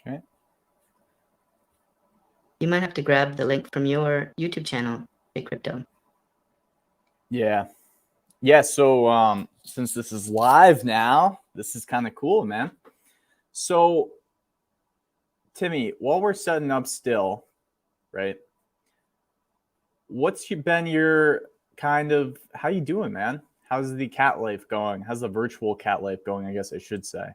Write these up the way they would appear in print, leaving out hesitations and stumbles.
Okay. You might have to grab the link from your YouTube channel, JCrypto. Yeah. Yeah. So since this is live now, this is kind of cool, man. So Timmy, while we're setting up still, right? What's been your kind of how you doing, man? How's the cat life going? How's the virtual cat life going? I guess I should say.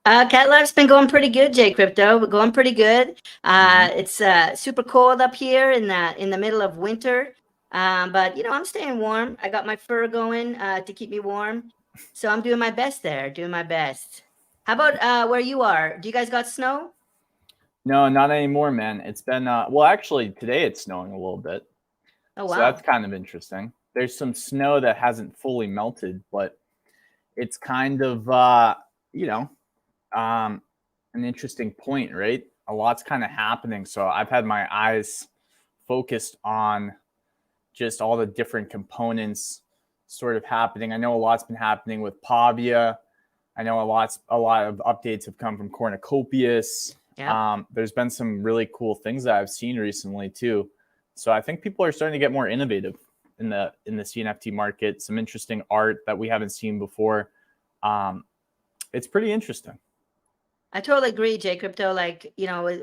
Cat life's been going pretty good, JCrypto. We're going pretty good. It's super cold up here in the middle of winter. But I'm staying warm. I got my fur going to keep me warm. So I'm doing my best there, doing my best. How about where you are? Do you guys got snow? No, not anymore, man. It's been well, actually, today it's snowing a little bit, Oh, so wow. that's kind of interesting. There's some snow that hasn't fully melted, but it's kind of you know um, an interesting point, right? A lot's kind of happening, so I've had my eyes focused on just all the different components sort of happening. I know a lot's been happening with Pavia. I know a lot of updates have come from Cornucopias. Yeah. There's been some really cool things that I've seen recently too. So I think people are starting to get more innovative in the CNFT market. Some interesting art that we haven't seen before. It's pretty interesting. I totally agree, JCrypto. Like,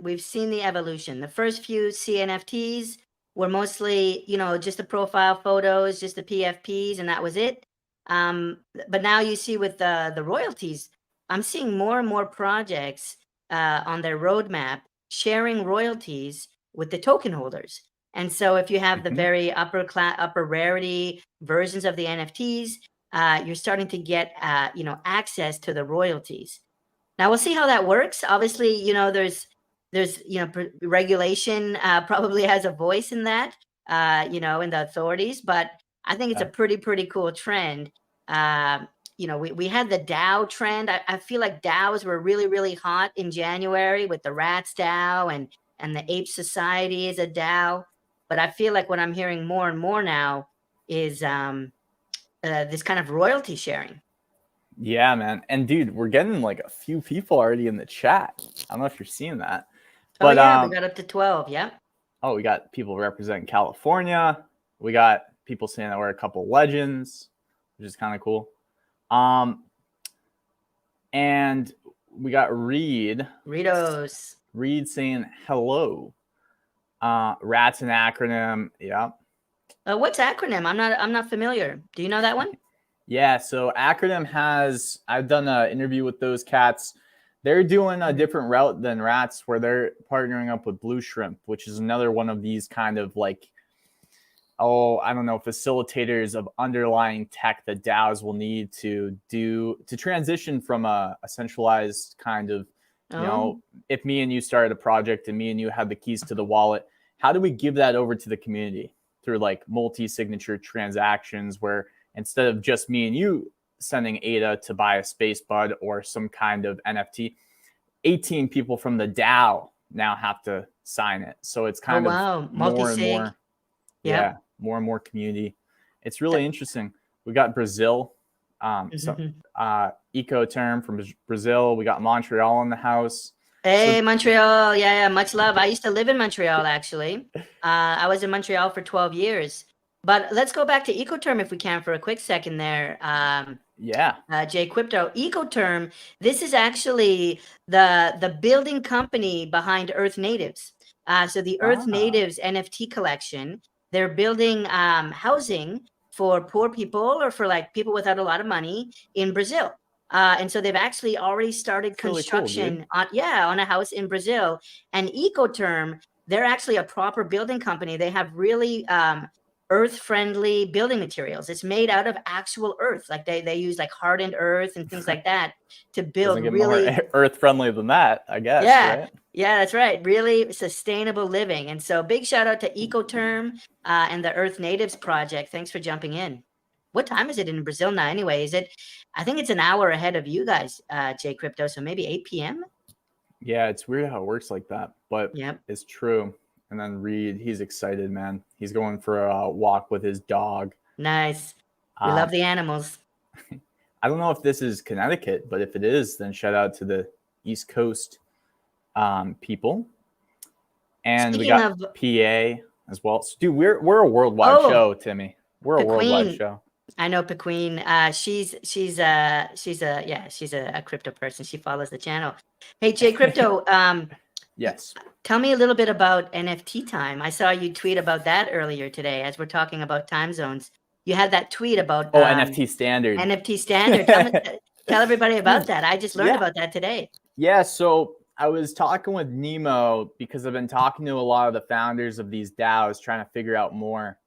we've seen the evolution. The first few CNFTs were mostly, just the profile photos, just the PFPs, and that was it. But now you see with the royalties, I'm seeing more and more projects on their roadmap sharing royalties with the token holders. And so if you have the very upper rarity versions of the NFTs, you're starting to get access to the royalties. Now we'll see how that works. Obviously, there's regulation probably has a voice in that, in the authorities. But I think it's a pretty cool trend. We had the DAO trend. I feel like DAOs were really hot in January with the Rats DAO and the Ape Society is a DAO. But I feel like what I'm hearing more and more now is this kind of royalty sharing. Yeah, man. And dude, we're getting like a few people already in the chat. I don't know if you're seeing that. But yeah, we got up to 12. Yeah. Oh, we got people representing California. We got people saying that we're a couple legends, which is kind of cool. And we got Reed saying hello. Rat's an acronym. Yeah. What's acronym? I'm not familiar. Do you know that one? Yeah, so acronym I've done an interview with those cats. They're doing a different route than Rats, where they're partnering up with Blue Shrimp, which is another one of these kind of like, I don't know, facilitators of underlying tech that DAOs will need to transition from a centralized kind of, if me and you started a project and me and you had the keys to the wallet, how do we give that over to the community through like multi-signature transactions where instead of just me and you sending ADA to buy a space bud or some kind of NFT, 18 people from the DAO now have to sign it. So it's kind of more and more. Yeah, more and more community. It's really interesting. We got Brazil, eco term from Brazil. We got Montreal in the house. Hey, Montreal. Yeah, much love. I used to live in Montreal, actually. I was in Montreal for 12 years. But let's go back to Ecoterm if we can for a quick second there. JCrypto. Ecoterm, this is actually the building company behind Earth Natives. So the Earth Natives NFT collection, they're building housing for poor people or for like people without a lot of money in Brazil. And so they've actually already started construction on a house in Brazil. And Ecoterm, they're actually a proper building company. They have really earth-friendly building materials. It's made out of actual earth. Like they use like hardened earth and things like that to build. Doesn't get really more earth-friendly than that, I guess. Right? Yeah, that's right. Really sustainable living. And so big shout out to Ecoterm and the Earth Natives Project. Thanks for jumping in. What time is it in Brazil now anyway? I think it's an hour ahead of you guys, JCrypto, so maybe 8 p.m.? Yeah, it's weird how it works like that, but it's true. And then Reed, he's excited, man. He's going for a walk with his dog. Nice. We love the animals. I don't know if this is Connecticut, but if it is, then shout out to the East Coast. people. And Speaking we got of PA as well. So, dude, we're a worldwide show, Timmy. We're a worldwide show. I know Pequeen. She's a crypto person. She follows the channel. Hey, JCrypto. Yes. Tell me a little bit about NFT time. I saw you tweet about that earlier today as we're talking about time zones. You had that tweet about NFT standard. NFT standard. Tell everybody about that. I just learned about that today. Yeah, so I was talking with Nemo because I've been talking to a lot of the founders of these DAOs, trying to figure out more.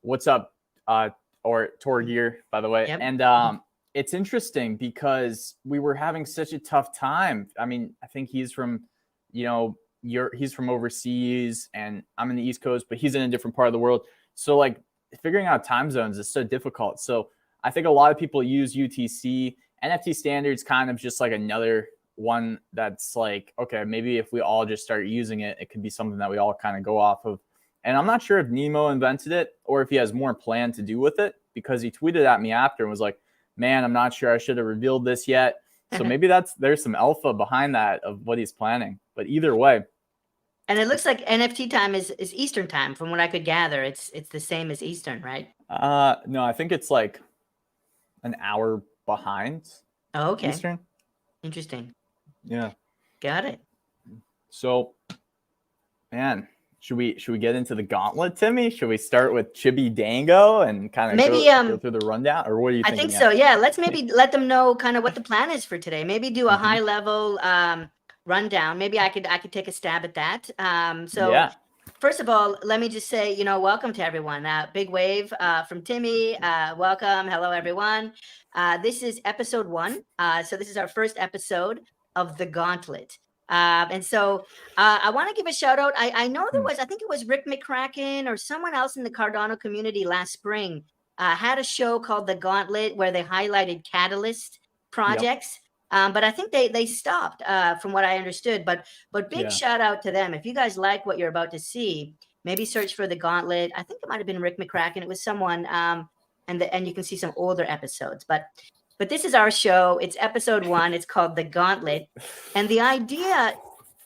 What's up, or Torgear, by the way. Yep. And it's interesting because we were having such a tough time. I mean, I think he's from, he's from overseas, and I'm in the East Coast, but he's in a different part of the world. So like figuring out time zones is so difficult. So I think a lot of people use UTC. NFT standards kind of just like another one that's like, okay, maybe if we all just start using it, it could be something that we all kind of go off of. And I'm not sure if Nemo invented it or if he has more planned to do with it, because he tweeted at me after and was like, man, I'm not sure I should have revealed this yet. So maybe there's some alpha behind that of what he's planning. But either way. And it looks like NFT time is Eastern time, from what I could gather. It's the same as Eastern, right? No, I think it's like an hour behind. Oh, okay. Eastern. Interesting. Yeah. Got it. So, man, should we get into the gauntlet, Timmy? Should we start with Chibi Dango and kind of maybe go through the rundown, or what do you think? I think so. Yeah, let's maybe let them know kind of what the plan is for today. Maybe do a high level rundown. Maybe I could take a stab at that. First of all, let me just say, welcome to everyone. Big wave from Timmy. Welcome. Hello, everyone. This is episode 1. So this is our first episode of the Gauntlet. And so I want to give a shout out. I know there was, I think it was Rick McCracken or someone else in the Cardano community last spring had a show called The Gauntlet where they highlighted Catalyst projects. Yep. But I think they stopped from what I understood. But big shout out to them. If you guys like what you're about to see, maybe search for The Gauntlet. I think it might have been Rick McCracken. It was someone, and you can see some older episodes. But this is our show. It's episode 1. It's called The Gauntlet. And the idea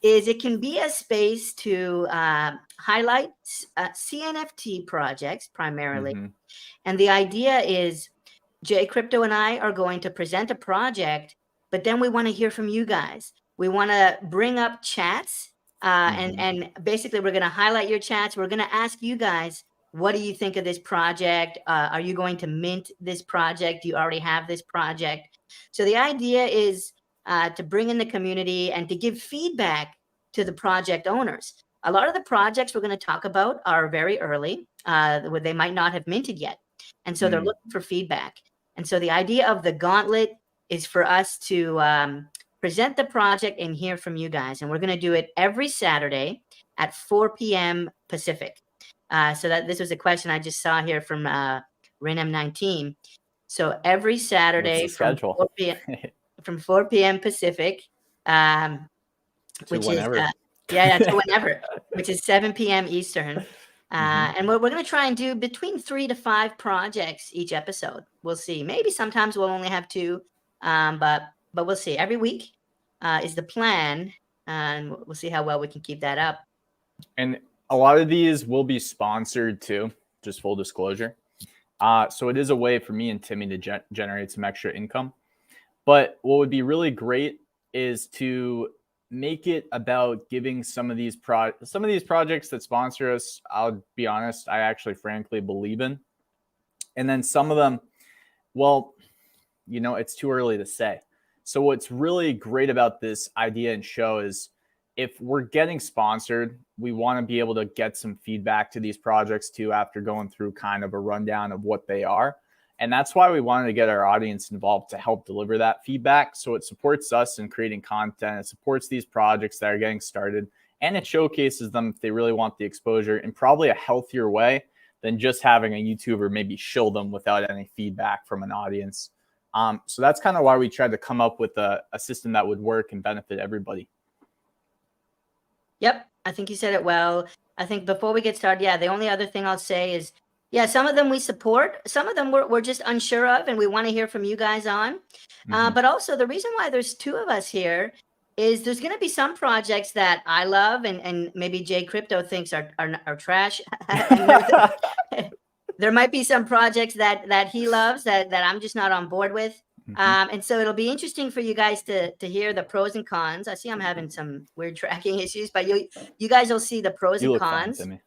is it can be a space to highlight CNFT projects primarily. And the idea is JCrypto and I are going to present a project, but then we want to hear from you guys. We want to bring up chats and basically we're going to highlight your chats. We're going to ask you guys, what do you think of this project? Are you going to mint this project? Do you already have this project? So the idea is to bring in the community and to give feedback to the project owners. A lot of the projects we're going to talk about are very early, where they might not have minted yet. And so they're looking for feedback. And so the idea of the Gauntlet is for us to present the project and hear from you guys. And we're going to do it every Saturday at 4 p.m. Pacific. So that this was a question I just saw here from RenM19. So every Saturday from 4 p.m. Pacific, which whenever. Is to whenever, which is 7 p.m. Eastern. And we're going to try and do between 3 to 5 projects each episode. We'll see. Maybe sometimes we'll only have 2, but we'll see. Every week is the plan, and we'll see how well we can keep that up. And a lot of these will be sponsored too, just full disclosure. So it is a way for me and Timmy to generate some extra income. But what would be really great is to make it about giving some of these projects that sponsor us, I'll be honest, I actually frankly believe in. And then some of them, well, it's too early to say. So what's really great about this idea and show is if we're getting sponsored, we want to be able to get some feedback to these projects too after going through kind of a rundown of what they are. And that's why we wanted to get our audience involved to help deliver that feedback. So it supports us in creating content. It supports these projects that are getting started. And it showcases them if they really want the exposure in probably a healthier way than just having a YouTuber maybe shill them without any feedback from an audience. So that's kind of why we tried to come up with a system that would work and benefit everybody. Yep, I think you said it well. I think before we get started, the only other thing I'll say is, some of them we support. Some of them we're just unsure of, and we want to hear from you guys on. But also the reason why there's 2 of us here is there's going to be some projects that I love and maybe JCrypto thinks are trash. There might be some projects that he loves that I'm just not on board with. And so it'll be interesting for you guys to hear the pros and cons. I see I'm having some weird tracking issues, but you guys will see the pros and cons. Fine to me.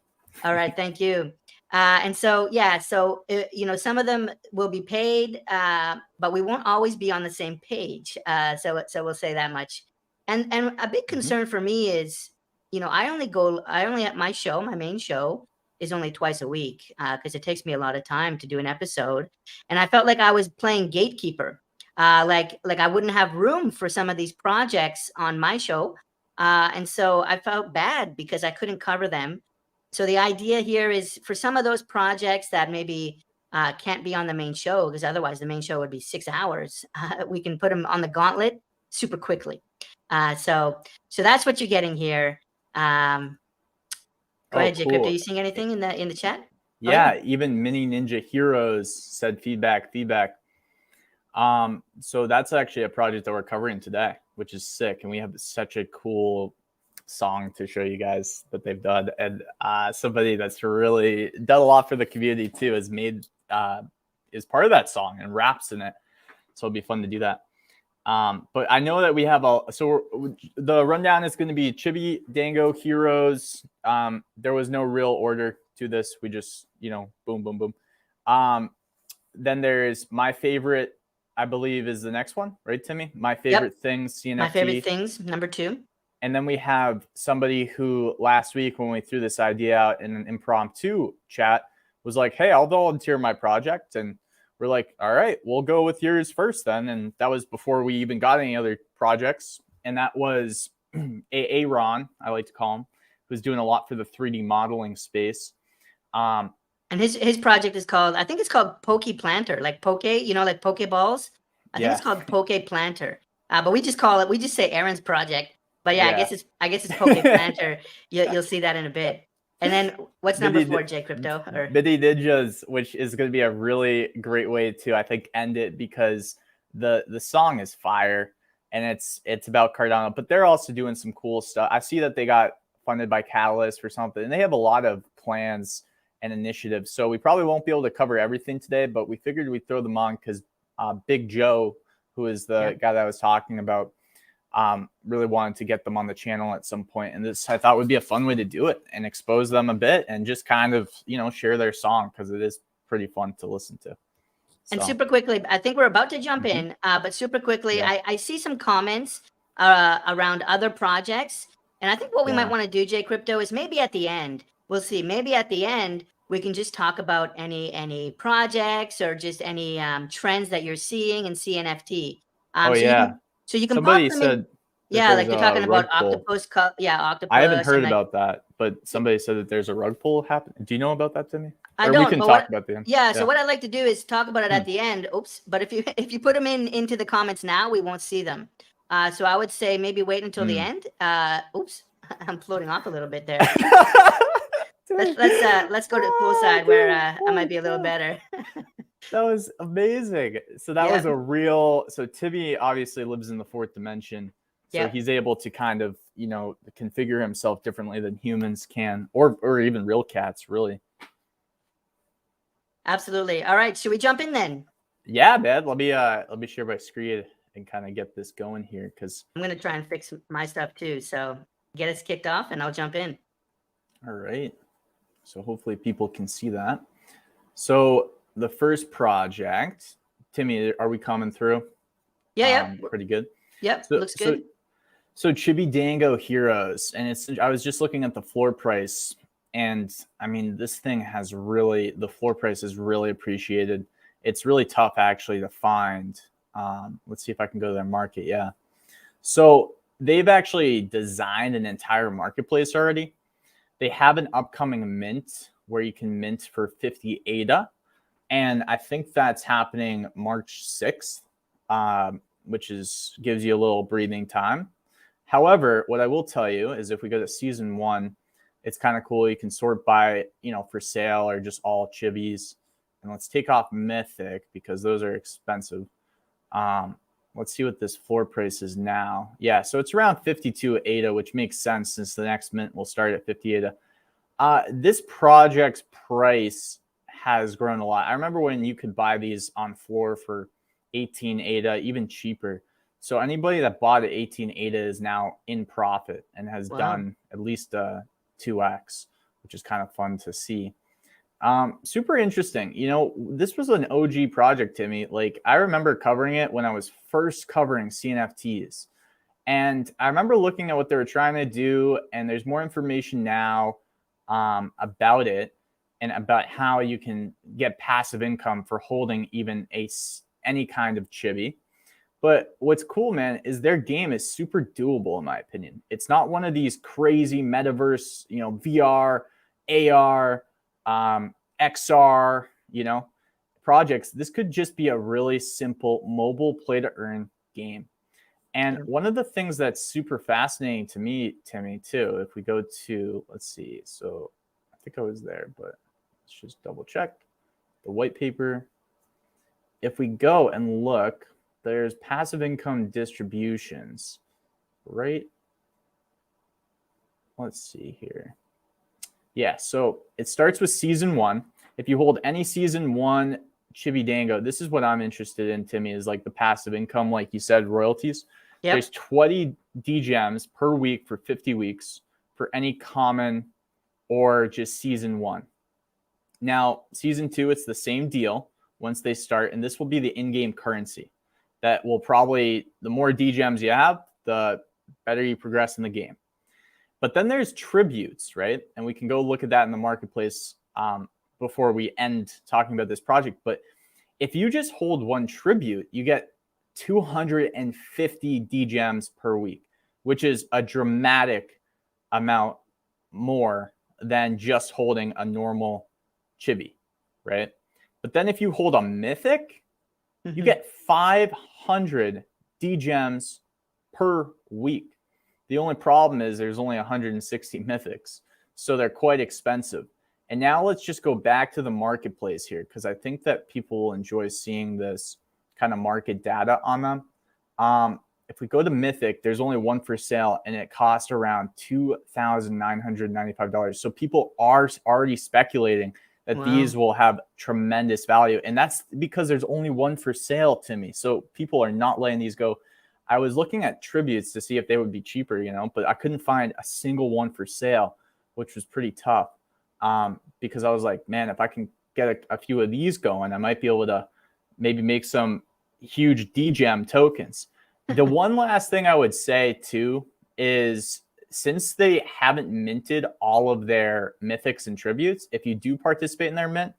All right, thank you. And so, yeah, so, you know, some of them will be paid, but we won't always be on the same page. So we'll say that much. And a big concern for me is, you know, I only at my show, my main show is only twice a week because it takes me a lot of time to do an episode. And I felt like I was playing gatekeeper. Like I wouldn't have room for some of these projects on my show. And so I felt bad because I couldn't cover them. So the idea here is for some of those projects that maybe can't be on the main show, because otherwise the main show would be 6 hours. We can put them on the gauntlet super quickly. So that's what you're getting here. Go ahead, JCrypto. Cool. Are you seeing anything in the chat? Yeah, even Mini Ninja Heroes said feedback. So that's actually a project that we're covering today, which is sick. And we have such a cool song to show you guys that they've done. And somebody that's really done a lot for the community too has made is part of that song and raps in it. So it'll be fun to do that. But I know that we have the rundown is going to be Chibi Dango Heroes. There was no real order to this. We just, you know, boom, boom, boom. Then there's my favorite, I believe, is the next one, right, Timmy? My favorite things, CNFT. My favorite things, number 2. And then we have somebody who last week when we threw this idea out in an impromptu chat was like, hey, I'll volunteer my project. And we're like, all right, we'll go with yours first then. And that was before we even got any other projects. And that was Aaron, I like to call him, who's doing a lot for the 3D modeling space. And his project is called, I think it's called Poke Planter, like Poke, you know, like Pokeballs. I think it's called Poke Planter. But we just say Aaron's project. But yeah, I guess it's Poke Planter. You'll see that in a bit. And then what's number 4, JCrypto? Mini Ninjas, which is going to be a really great way to, I think, end it because the song is fire and it's about Cardano, but they're also doing some cool stuff. I see that they got funded by Catalyst for something, and they have a lot of plans and initiatives. So we probably won't be able to cover everything today, but we figured we'd throw them on because Big Joe, who is the guy that I was talking about, really wanted to get them on the channel at some point. And this, I thought, would be a fun way to do it and expose them a bit and just kind of, you know, share their song because it is pretty fun to listen to. So. And super quickly, I think we're about to jump in, but super quickly, I see some comments around other projects. And I think what we might want to do, JCrypto, is maybe at the end, we'll see, maybe at the end, we can just talk about any projects or just any trends that you're seeing in CNFT. So you can somebody said, like you're talking about octopus. Octopus. I haven't heard about that, but somebody said that there's a rug pull happening. Do you know about that, Timmy? I don't. We can talk about the end. Yeah. So what I'd like to do is talk about it at the end. Oops. But if you put them into the comments now, we won't see them. So I would say maybe wait until the end. Oops. I'm floating off a little bit there. Let's go to the pool side where I might be a little better. That was amazing. So that was a real, so Timmy obviously lives in the 4th dimension. So he's able to kind of, you know, configure himself differently than humans can, or even real cats, really. Absolutely. All right. Should we jump in then? Yeah, man. Let me share my screen and kind of get this going here because I'm going to try and fix my stuff too. So get us kicked off and I'll jump in. All right. So hopefully people can see that. So the first project, Timmy, are we coming through? Yeah. Pretty good. Yep. Looks good. So Chibi Dango Heroes, and I was just looking at the floor price, and I mean, this thing has really, the floor price is really appreciated. It's really tough actually to find. Let's see if I can go to their market. Yeah. So they've actually designed an entire marketplace already. They have an upcoming mint where you can mint for 50 ADA. And I think that's happening March 6th, which gives you a little breathing time. However, what I will tell you is if we go to season 1, it's kind of cool. You can sort by, you know, for sale or just all chibis. And let's take off Mythic because those are expensive. let's see what this floor price is now. Yeah, so it's around 52 ADA, which makes sense since the next mint will start at 50 ADA. This project's price has grown a lot. I remember when you could buy these on floor for 18 ADA, even cheaper. So anybody that bought at 18 ADA is now in profit and has done at least 2x, which is kind of fun to see. Super interesting. You know, this was an OG project, Timmy. Like, I remember covering it when I was first covering CNFTs. And I remember looking at what they were trying to do, and there's more information now about it and about how you can get passive income for holding even any kind of chibi. But what's cool, man, is their game is super doable, in my opinion. It's not one of these crazy metaverse, you know, VR, AR, XR, you know, projects. This could just be a really simple mobile play to earn game. And one of the things that's super fascinating to me, Timmy, too, if we go to, let's see, so I think I was there, but let's just double check the white paper. If we go and look, there's passive income distributions, right? Let's see here. Yeah, so it starts with season 1. If you hold any season 1 Chibi Dango, this is what I'm interested in, Timmy, is like the passive income, like you said, royalties. Yep. There's 20 DGEMs per week for 50 weeks for any common or just season 1. Now, season 2, it's the same deal once they start, and this will be the in-game currency. That will probably, the more DGEMs you have, the better you progress in the game. But then there's tributes, right? And we can go look at that in the marketplace before we end talking about this project. But if you just hold one tribute, you get 250 DGEMs per week, which is a dramatic amount more than just holding a normal chibi, right? But then if you hold a mythic, you get 500 DGEMs per week. The only problem is there's only 160 mythics, so they're quite expensive. And now let's just go back to the marketplace here, because I think that people will enjoy seeing this kind of market data on them. If we go to Mythic, there's only one for sale, and it costs around $2,995. So people are already speculating that these will have tremendous value. And that's because there's only one for sale, Timmy. So people are not letting these go. I was looking at tributes to see if they would be cheaper, you know, but I couldn't find a single one for sale, which was pretty tough. Because I was like, man, if I can get a few of these going, I might be able to maybe make some huge DGEM tokens. The one last thing I would say too is, since they haven't minted all of their mythics and tributes, if you do participate in their mint,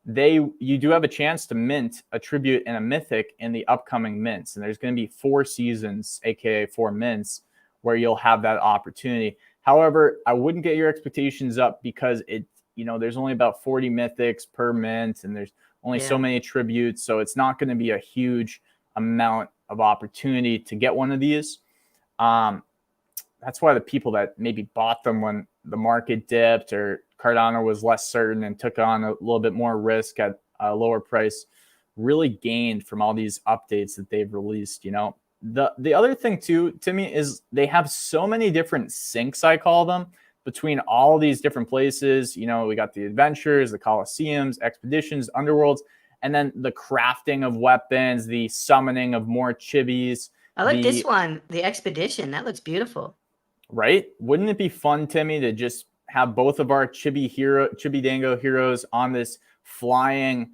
you do have a chance to mint a tribute and a mythic in the upcoming mints. And there's going to be 4 seasons, aka 4 mints, where you'll have that opportunity. However, I wouldn't get your expectations up, because there's only about 40 mythics per mint, and there's only so many tributes. So it's not going to be a huge amount of opportunity to get one of these. That's why the people that maybe bought them when the market dipped or Cardano was less certain and took on a little bit more risk at a lower price really gained from all these updates that they've released. You know, the other thing too, Timmy, is they have so many different syncs, I call them, between all these different places. You know, we got the adventures, the Colosseums, expeditions, underworlds, and then the crafting of weapons, the summoning of more chibis. I like this one, the expedition. That looks beautiful. Right? Wouldn't it be fun, Timmy, to just have both of our Chibi Dango heroes on this flying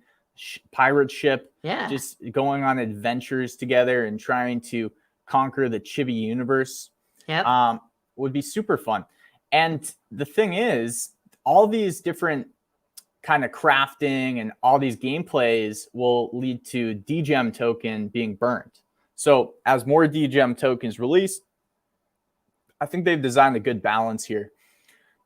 pirate ship, just going on adventures together and trying to conquer the Chibi universe? Would be super fun. And the thing is, all these different kind of crafting and all these gameplays will lead to DGEM token being burned. So as more DGEM tokens release, I think they've designed a good balance here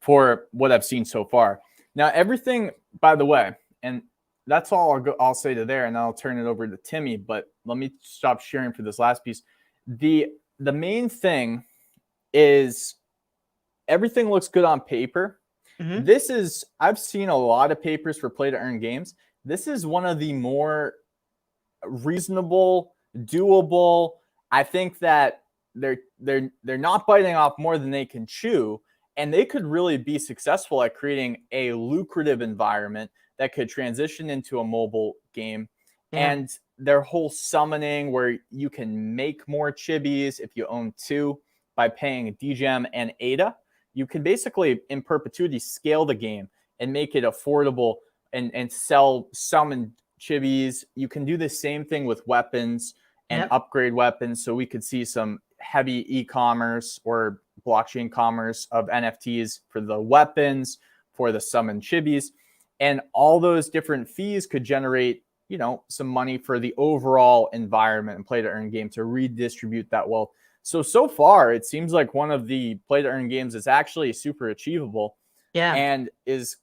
for what I've seen so far. Now, everything, by the way, and that's all I'll say to there, and I'll turn it over to Timmy, but let me stop sharing for this last piece. The main thing is everything looks good on paper. This is, I've seen a lot of papers for play to earn games. This is one of the more reasonable, doable. I think that they're not biting off more than they can chew, and they could really be successful at creating a lucrative environment that could transition into a mobile game. Yeah. And their whole summoning, where you can make more chibis if you own 2 by paying DGM and ADA, you can basically in perpetuity scale the game and make it affordable and sell summoned chibis. You can do the same thing with weapons and upgrade weapons. So we could see some heavy e-commerce or blockchain commerce of NFTs for the weapons, for the summoned chibis, and all those different fees could generate, some money for the overall environment and play to earn game to redistribute that wealth. So far, it seems like one of the play to earn games is actually super achievable, and is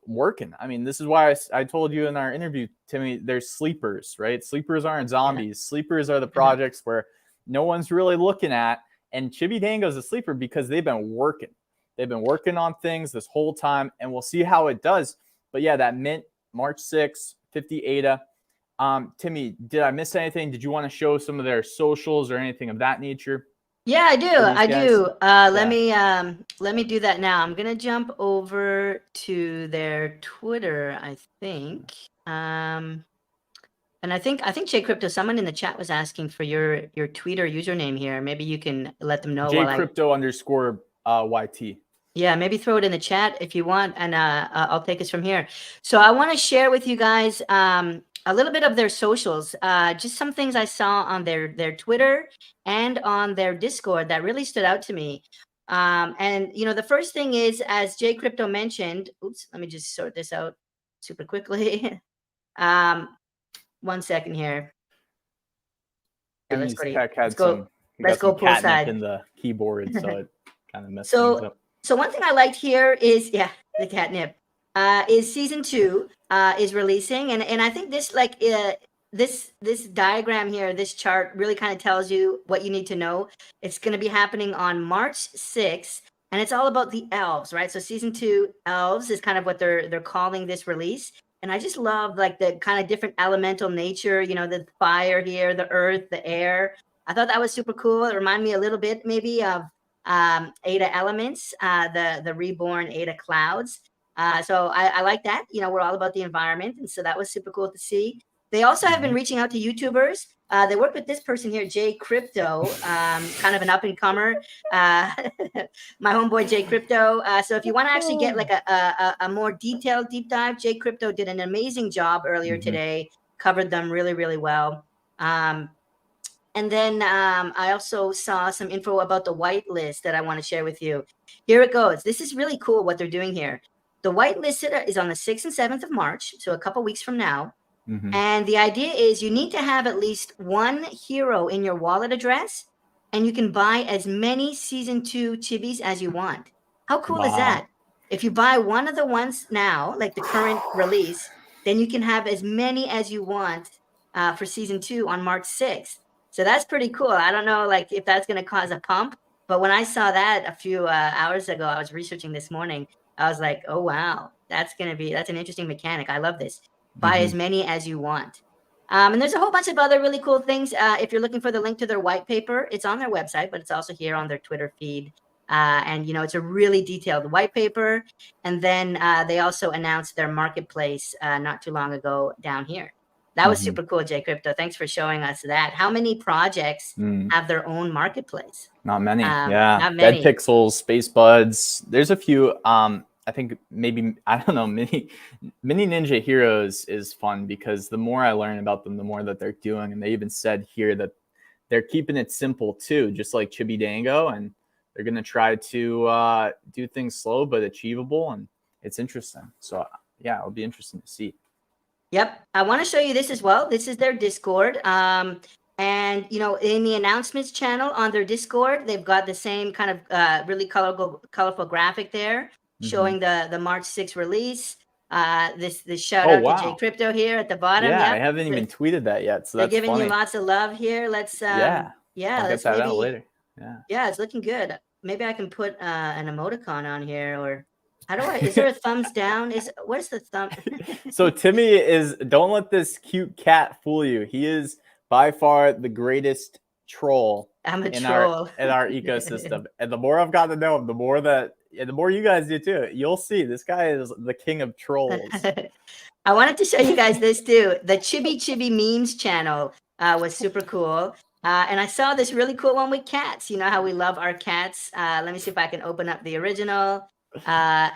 working. I mean, this is why I told you in our interview, Timmy, there's sleepers, right? Sleepers aren't zombies. Sleepers are the projects where no one's really looking at. And Chibi Dango is a sleeper because they've been working. They've been working on things this whole time, and we'll see how it does. But yeah, that mint, March 6th, 50 ADA. Timmy, did I miss anything? Did you want to show some of their socials or anything of that nature? Yeah, I do. Let me do that now. I'm gonna jump over to their Twitter, I think. And I think JCrypto, someone in the chat was asking for your Twitter username here. Maybe you can let them know. JCrypto_YT. Yeah, maybe throw it in the chat if you want, and I'll take us from here. So I want to share with you guys a little bit of their socials, just some things I saw on their Twitter and on their Discord that really stood out to me. And the first thing is, as JCrypto mentioned, oops, let me just sort this out super quickly. 1 second here. Yeah, let's go poolside in the keyboard, so it kind of messed things up. So one thing I liked here is, the catnip, is season 2 is releasing, and I think this this diagram here, this chart really kind of tells you what you need to know. It's going to be happening on March 6th, and it's all about the elves, right? So season 2 elves is kind of what they're calling this release. And I just love like the kind of different elemental nature, the fire here, the earth, the air. I thought that was super cool. It reminded me a little bit maybe of ADA Elements, the reborn ADA Clouds. So I like that. We're all about the environment, and so that was super cool to see. They also have been reaching out to YouTubers. They work with this person here, JCrypto, kind of an up-and-comer, my homeboy JCrypto. So if you want to actually get like a more detailed deep dive, JCrypto did an amazing job earlier today, covered them really, really well. And then I also saw some info about the whitelist that I want to share with you. Here it goes. This is really cool what they're doing here. The whitelist is on the 6th and 7th of March, so a couple weeks from now. And the idea is you need to have at least 1 hero in your wallet address, and you can buy as many season 2 chibis as you want. How cool is that? If you buy one of the ones now, like the current release, then you can have as many as you want for season 2 on March 6th. So that's pretty cool. I don't know like if that's going to cause a pump, but when I saw that a few hours ago, I was researching this morning. I was like, oh wow, that's an interesting mechanic. I love this. Buy as many as you want. And there's a whole bunch of other really cool things. If you're looking for the link to their white paper, it's on their website, but it's also here on their Twitter feed. And it's a really detailed white paper. And then they also announced their marketplace not too long ago down here. That was super cool, JCrypto. Thanks for showing us that. How many projects have their own marketplace? Not many. Not many. Dead Pixels, Space Buds. There's a few. I think maybe, I don't know, Mini Ninja Heroes is fun because the more I learn about them, the more that they're doing. And they even said here that they're keeping it simple too, just like Chibi Dango. And they're going to try to do things slow but achievable. And it's interesting. So yeah, it'll be interesting to see. Yep. I want to show you this as well. This is their Discord. And, in the announcements channel on their Discord, they've got the same kind of really colorful graphic there. Showing the March 6th release. This shout out to JCrypto here at the bottom. Yeah, I haven't even tweeted that yet. So they're giving you lots of love here. Let's I'll get that out later. Yeah, it's looking good. Maybe I can put an emoticon on here, or how do I? Is there a thumbs down? Where's the thumb? So Timmy don't let this cute cat fool you. He is by far the greatest troll I'm a in troll. our ecosystem. And the more I've gotten to know him, the more you guys do too. You'll see this guy is the king of trolls. I wanted to show you guys this too. The Chibi Memes channel was super cool. And I saw this really cool one with cats. You know how we love our cats. Let me see if I can open up the original. I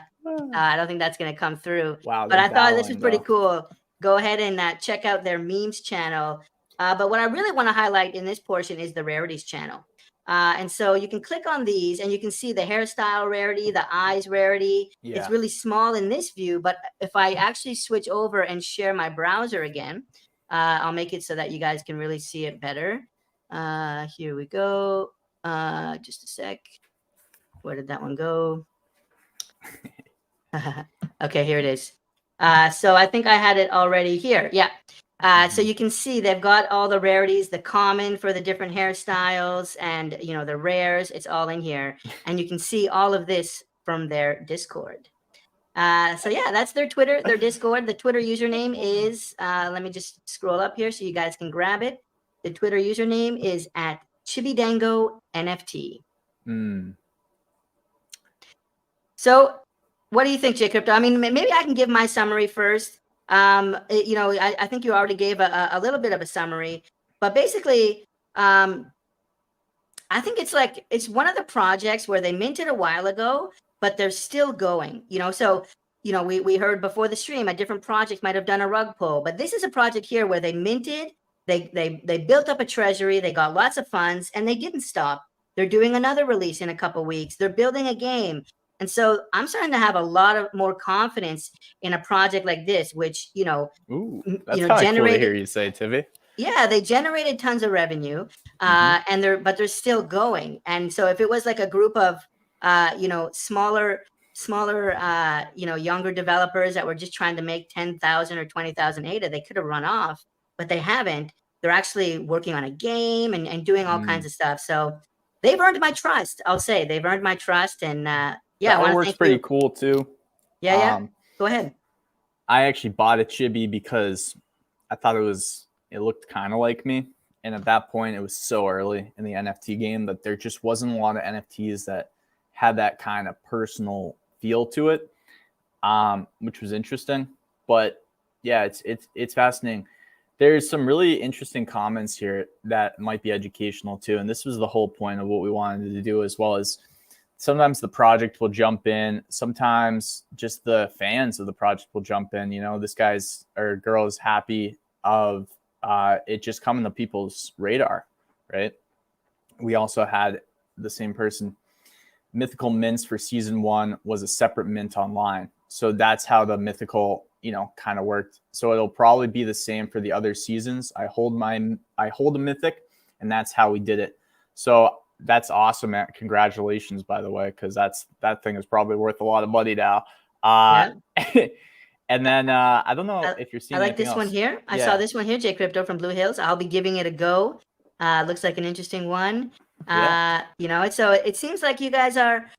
don't think that's going to come through. Wow, But I thought this was battling, pretty though. cool. Go ahead and check out their memes channel. But what I really want to highlight in this portion is the rarities channel. And so you can click on these and you can see the hairstyle rarity, the eyes rarity. Yeah. It's really small in this view, but if I actually switch over and share my browser again, I'll make it so that you guys can really see it better. Here we go. Just a sec. Where did that one go? Okay, here it is. So I think I had it already here. Yeah. So you can see they've got all the rarities, the common for the different hairstyles and, you know, the rares. It's all in here. And you can see all of this from their Discord. So yeah, that's their Twitter, their Discord. The Twitter username is, let me just scroll up here so you guys can grab it. The Twitter username is at Chibi Dango NFT. So what do you think, JCrypto? I mean, maybe I can give my summary first. You know, I think you already gave a little bit of a summary, but basically, I think it's one of the projects where they minted a while ago, but they're still going, you know. So, you know, we heard before the stream a different project might have done a rug pull, but this is a project here where they minted, they built up a treasury, they got lots of funds, and they didn't stop. They're doing another release in a couple weeks. They're building a game. And so I'm starting to have a lot of more confidence in a project like this, which, you know, that's kind of cool to hear you say, Tivi. Yeah, they generated tons of revenue, and they're still going. And so if it was like a group of, you know, smaller, you know, younger developers that were just trying to make 10,000 or 20,000 ADA, they could have run off, but they haven't. They're actually working on a game and doing all kinds of stuff. So they've earned my trust. I'll say they've earned my trust. And yeah, the artwork's pretty cool too. Yeah. Go ahead. I actually bought a Chibi because I thought it looked kind of like me. And at that point, it was so early in the NFT game that there just wasn't a lot of NFTs that had that kind of personal feel to it, which was interesting. But yeah, it's fascinating. There's some really interesting comments here that might be educational too. And this was the whole point of what we wanted to do, as well as sometimes the project will jump in. Sometimes just the fans of the project will jump in. You know, this guy's or girl is happy of it just coming to people's radar, right? We also had the same person. Mythical mints for season 1 was a separate mint online. So that's how the mythical, you know, kind of worked. So it'll probably be the same for the other seasons. I hold a mythic, and that's how we did it. So that's awesome, man. Congratulations, by the way, because that thing is probably worth a lot of money now. And then I don't know if you're seeing. I like this one here. I saw this one here, JCrypto from Blue Hills. I'll be giving it a go. Looks like an interesting one. You know, so it seems like you guys are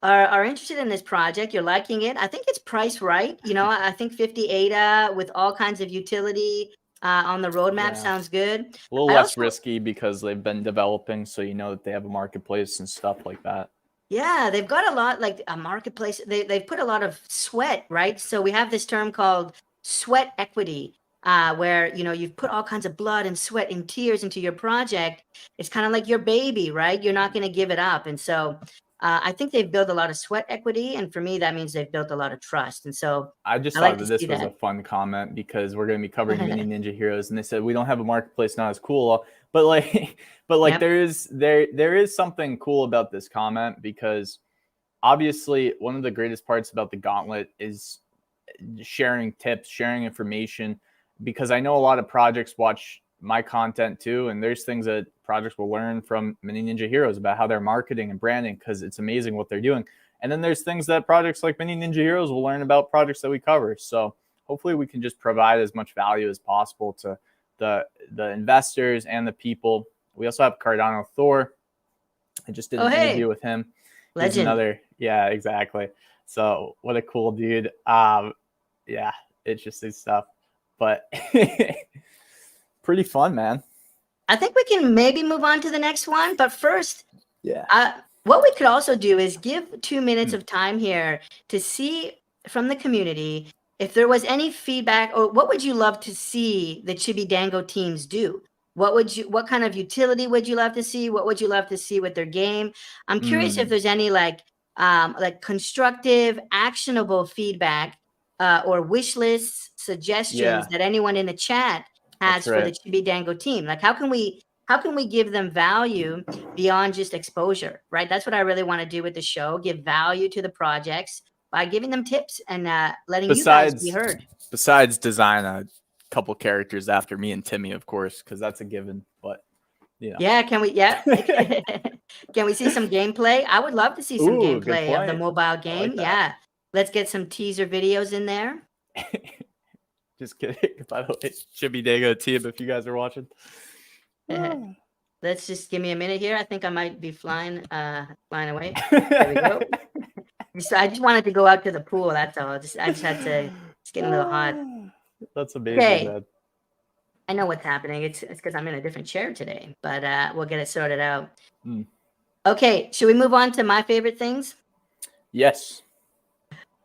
interested in this project. You're liking it. I think it's priced right. You know, I think 50 ADA with all kinds of utility on the roadmap sounds good. A little less risky because they've been developing, so you know that they have a marketplace and stuff like that. Yeah, they've got a lot, like a marketplace. They've put a lot of sweat, right? So we have this term called sweat equity, where, you know, you've put all kinds of blood and sweat and tears into your project. It's kind of like your baby, right? You're not going to give it up. And so I think they've built a lot of sweat equity. And for me, that means they've built a lot of trust. And so I just thought that this was a fun comment because we're going to be covering Mini Ninja Heroes. And they said, we don't have a marketplace, not as cool. But like there is something cool about this comment, because obviously one of the greatest parts about the gauntlet is sharing tips, sharing information, because I know a lot of projects watch my content too, and there's things that projects will learn from Mini Ninja Heroes about how they're marketing and branding, because it's amazing what they're doing. And then there's things that projects like Mini Ninja Heroes will learn about projects that we cover. So hopefully we can just provide as much value as possible to the investors and the people. We also have Cardano Thor. I just did an interview with him. Legend. He's another, yeah, exactly. So what a cool dude. Yeah, interesting stuff, but pretty fun, man. I think we can maybe move on to the next one, but first, Yeah. what we could also do is give 2 minutes of time here to see from the community if there was any feedback, or what would you love to see the Chibi Dango teams do? What kind of utility would you love to see? What would you love to see with their game? I'm curious if there's any like constructive, actionable feedback or wish lists, suggestions that anyone in the chat has for the Chibi Dango team. Like how can we give them value beyond just exposure, right? That's what I really want to do with the show, give value to the projects by giving them tips and letting you guys be heard. Besides design a couple characters after me and Timmy, of course, because that's a given. But yeah, can we can we see some gameplay? I would love to see some gameplay of the mobile game. Like let's get some teaser videos in there. Just kidding. By the way, Chibi Dango team, if you guys are watching. Let's just give me a minute here. I think I might be flying away. There we go. I just wanted to go out to the pool. That's all. I just had to. It's getting a little hot. That's amazing. Okay. Man. I know what's happening. It's because I'm in a different chair today, but we'll get it sorted out. Okay, should we move on to my favorite things? Yes.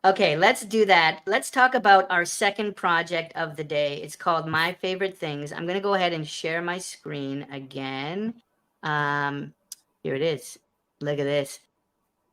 Okay, let's do that. Let's talk about our second project of the day. It's called My Favorite Things. I'm going to go ahead and share my screen again. Here it is. Look at this.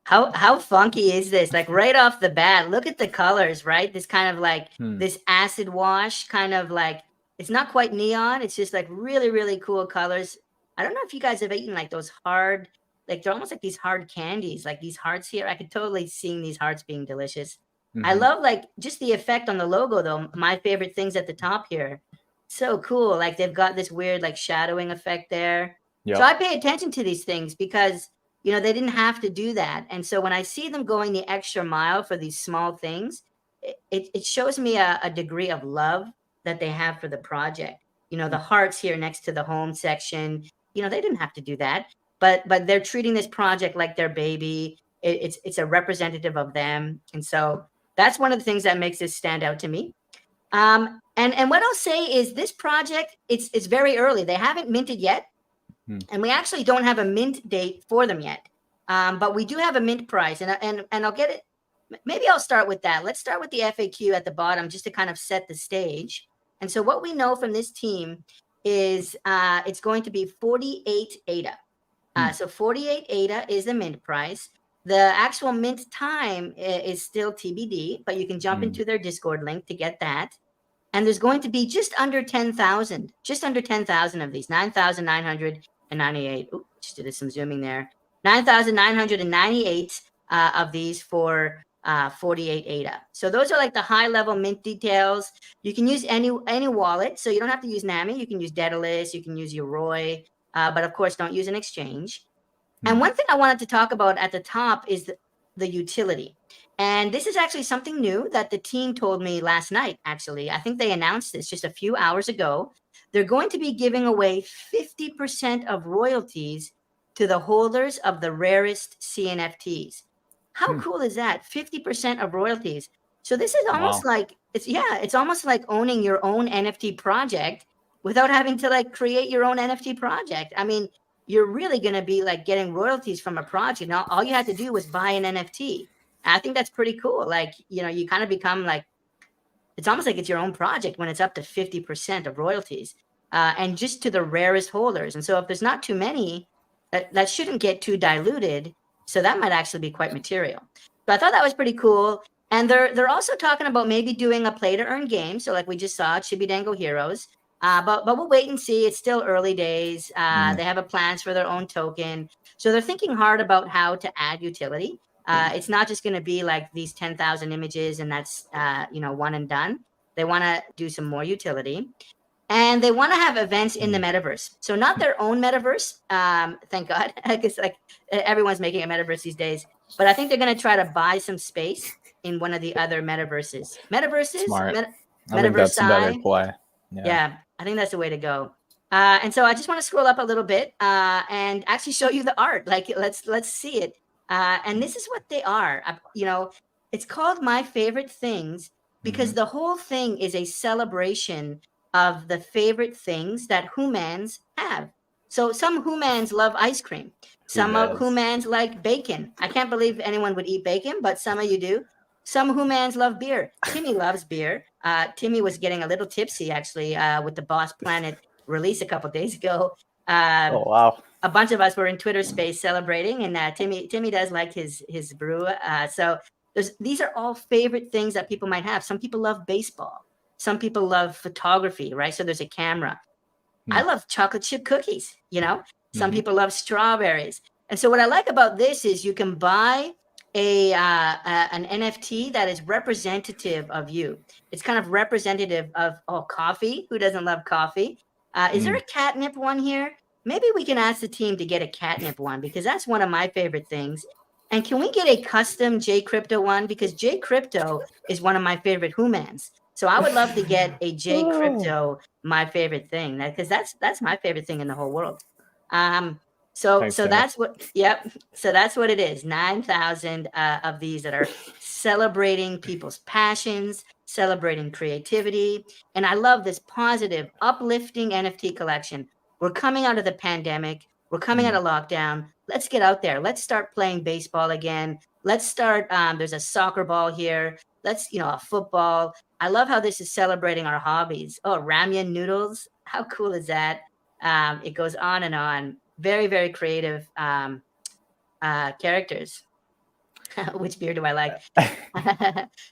How funky is this? Like right off the bat, look at the colors, right? This kind of like this acid wash kind of like, it's not quite neon. It's just like really, really cool colors. I don't know if you guys have eaten like those hard, like they're almost like these hard candies, like these hearts here. I could totally see these hearts being delicious. I love like just the effect on the logo though. My favorite things at the top here. So cool. Like they've got this weird like shadowing effect there. Yep. So I pay attention to these things because, you know, they didn't have to do that. And so when I see them going the extra mile for these small things, it shows me a degree of love that they have for the project. You know, the hearts here next to the home section, you know, they didn't have to do that, but they're treating this project like their baby. It's a representative of them. And so that's one of the things that makes this stand out to me. And what I'll say is this project, it's very early. They haven't minted yet. And we actually don't have a mint date for them yet. But we do have a mint price and I'll get it. Maybe I'll start with that. Let's start with the FAQ at the bottom just to kind of set the stage. And so what we know from this team is it's going to be 48 ADA. So 48 ADA is the mint price. The actual mint time is still TBD, but you can jump into their Discord link to get that. And there's going to be just under 10,000 of these, 9,998. Oops, just did some zooming there. 9,998 of these for 48 ADA. So those are like the high level mint details. You can use any wallet. So you don't have to use NAMI. You can use Daedalus. You can use Yoroi. But of course, don't use an exchange. And one thing I wanted to talk about at the top is the utility. And this is actually something new that the team told me last night, actually. I think they announced this just a few hours ago. They're going to be giving away 50% of royalties to the holders of the rarest CNFTs. How cool is that? 50% of royalties. So this is almost like, it's almost like owning your own NFT project without having to like create your own NFT project. I mean, you're really going to be like getting royalties from a project. Now, all you had to do was buy an NFT. And I think that's pretty cool. Like, you know, you kind of become like, it's almost like it's your own project when it's up to 50% of royalties and just to the rarest holders. And so if there's not too many, that shouldn't get too diluted. So that might actually be quite material. So I thought that was pretty cool. And they're also talking about maybe doing a play to earn game. So like we just saw Chibi Dango Heroes. But we'll wait and see. It's still early days. They have plans for their own token. So they're thinking hard about how to add utility. It's not just going to be like these 10,000 images and that's, you know, one and done. They want to do some more utility. And they want to have events in the metaverse. So not their own metaverse, thank God, because like everyone's making a metaverse these days. But I think they're going to try to buy some space in one of the other metaverses. Smart. I think that's a better play. Yeah, I think that's the way to go. And so I just want to scroll up a little bit and actually show you the art. Like, let's see it. And this is what they are. You know, it's called My Favorite Things because the whole thing is a celebration of the favorite things that humans have. So some humans love ice cream. Some Humans. humans like bacon. I can't believe anyone would eat bacon, but some of you do. Some humans love beer. Timmy loves beer. Timmy was getting a little tipsy actually with the Boss Planet release a couple days ago. Oh wow. A bunch of us were in Twitter space celebrating, and Timmy does like his brew. So these are all favorite things that people might have. Some people love baseball. Some people love photography, right? So there's a camera. I love chocolate chip cookies, you know. Some people love strawberries. And so what I like about this is you can buy an NFT that is representative of you. It's kind of representative of coffee. Who doesn't love coffee? Is there a catnip one here? Maybe we can ask the team to get a catnip one because that's one of my favorite things. And can we get a custom JCrypto one? Because JCrypto is one of my favorite humans. So I would love to get a JCrypto, my favorite thing, because that's my favorite thing in the whole world. So Thanks, so Timmy. that's what. Yep. So that's what it is. 9,000 of these that are celebrating people's passions, celebrating creativity, and I love this positive, uplifting NFT collection. We're coming out of the pandemic. We're coming out of lockdown. Let's get out there. Let's start playing baseball again. Let's start. There's a soccer ball here. Let's, a football. I love how this is celebrating our hobbies. Oh, ramen noodles. How cool is that? It goes on and on. Very, very creative characters. Which beer do I like?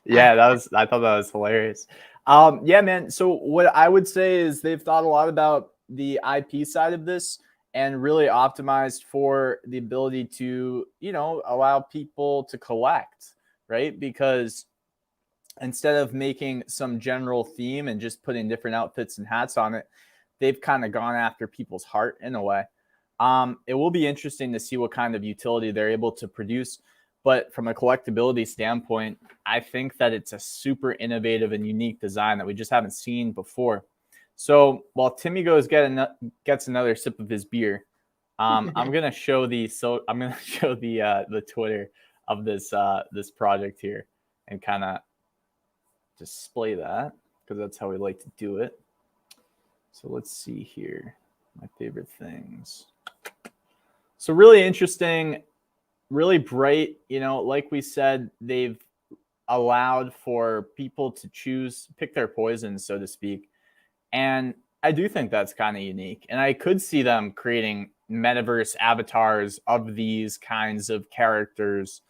Yeah, I thought that was hilarious. Yeah, man. So what I would say is they've thought a lot about the IP side of this and really optimized for the ability to, allow people to collect, right? Because instead of making some general theme and just putting different outfits and hats on it, they've kind of gone after people's heart in a way. It will be interesting to see what kind of utility they're able to produce. But from a collectability standpoint, I think that it's a super innovative and unique design that we just haven't seen before. So while Timmy gets another sip of his beer, I'm gonna show the Twitter of this project here and kind of display that because that's how we like to do it. So let's see here, my favorite things. So really interesting, really bright, like we said, they've allowed for people to pick their poison, so to speak. And I do think that's kind of unique. And I could see them creating metaverse avatars of these kinds of characters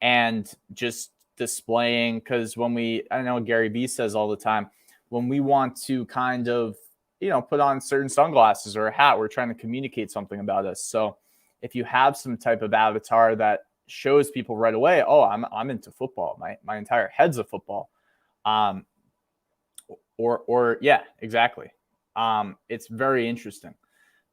and just displaying, because I know Gary Vee says all the time, when we want to kind of, put on certain sunglasses or a hat, we're trying to communicate something about us. So if you have some type of avatar that shows people right away, oh, I'm into football. My entire head's a football. Or yeah, exactly. It's very interesting.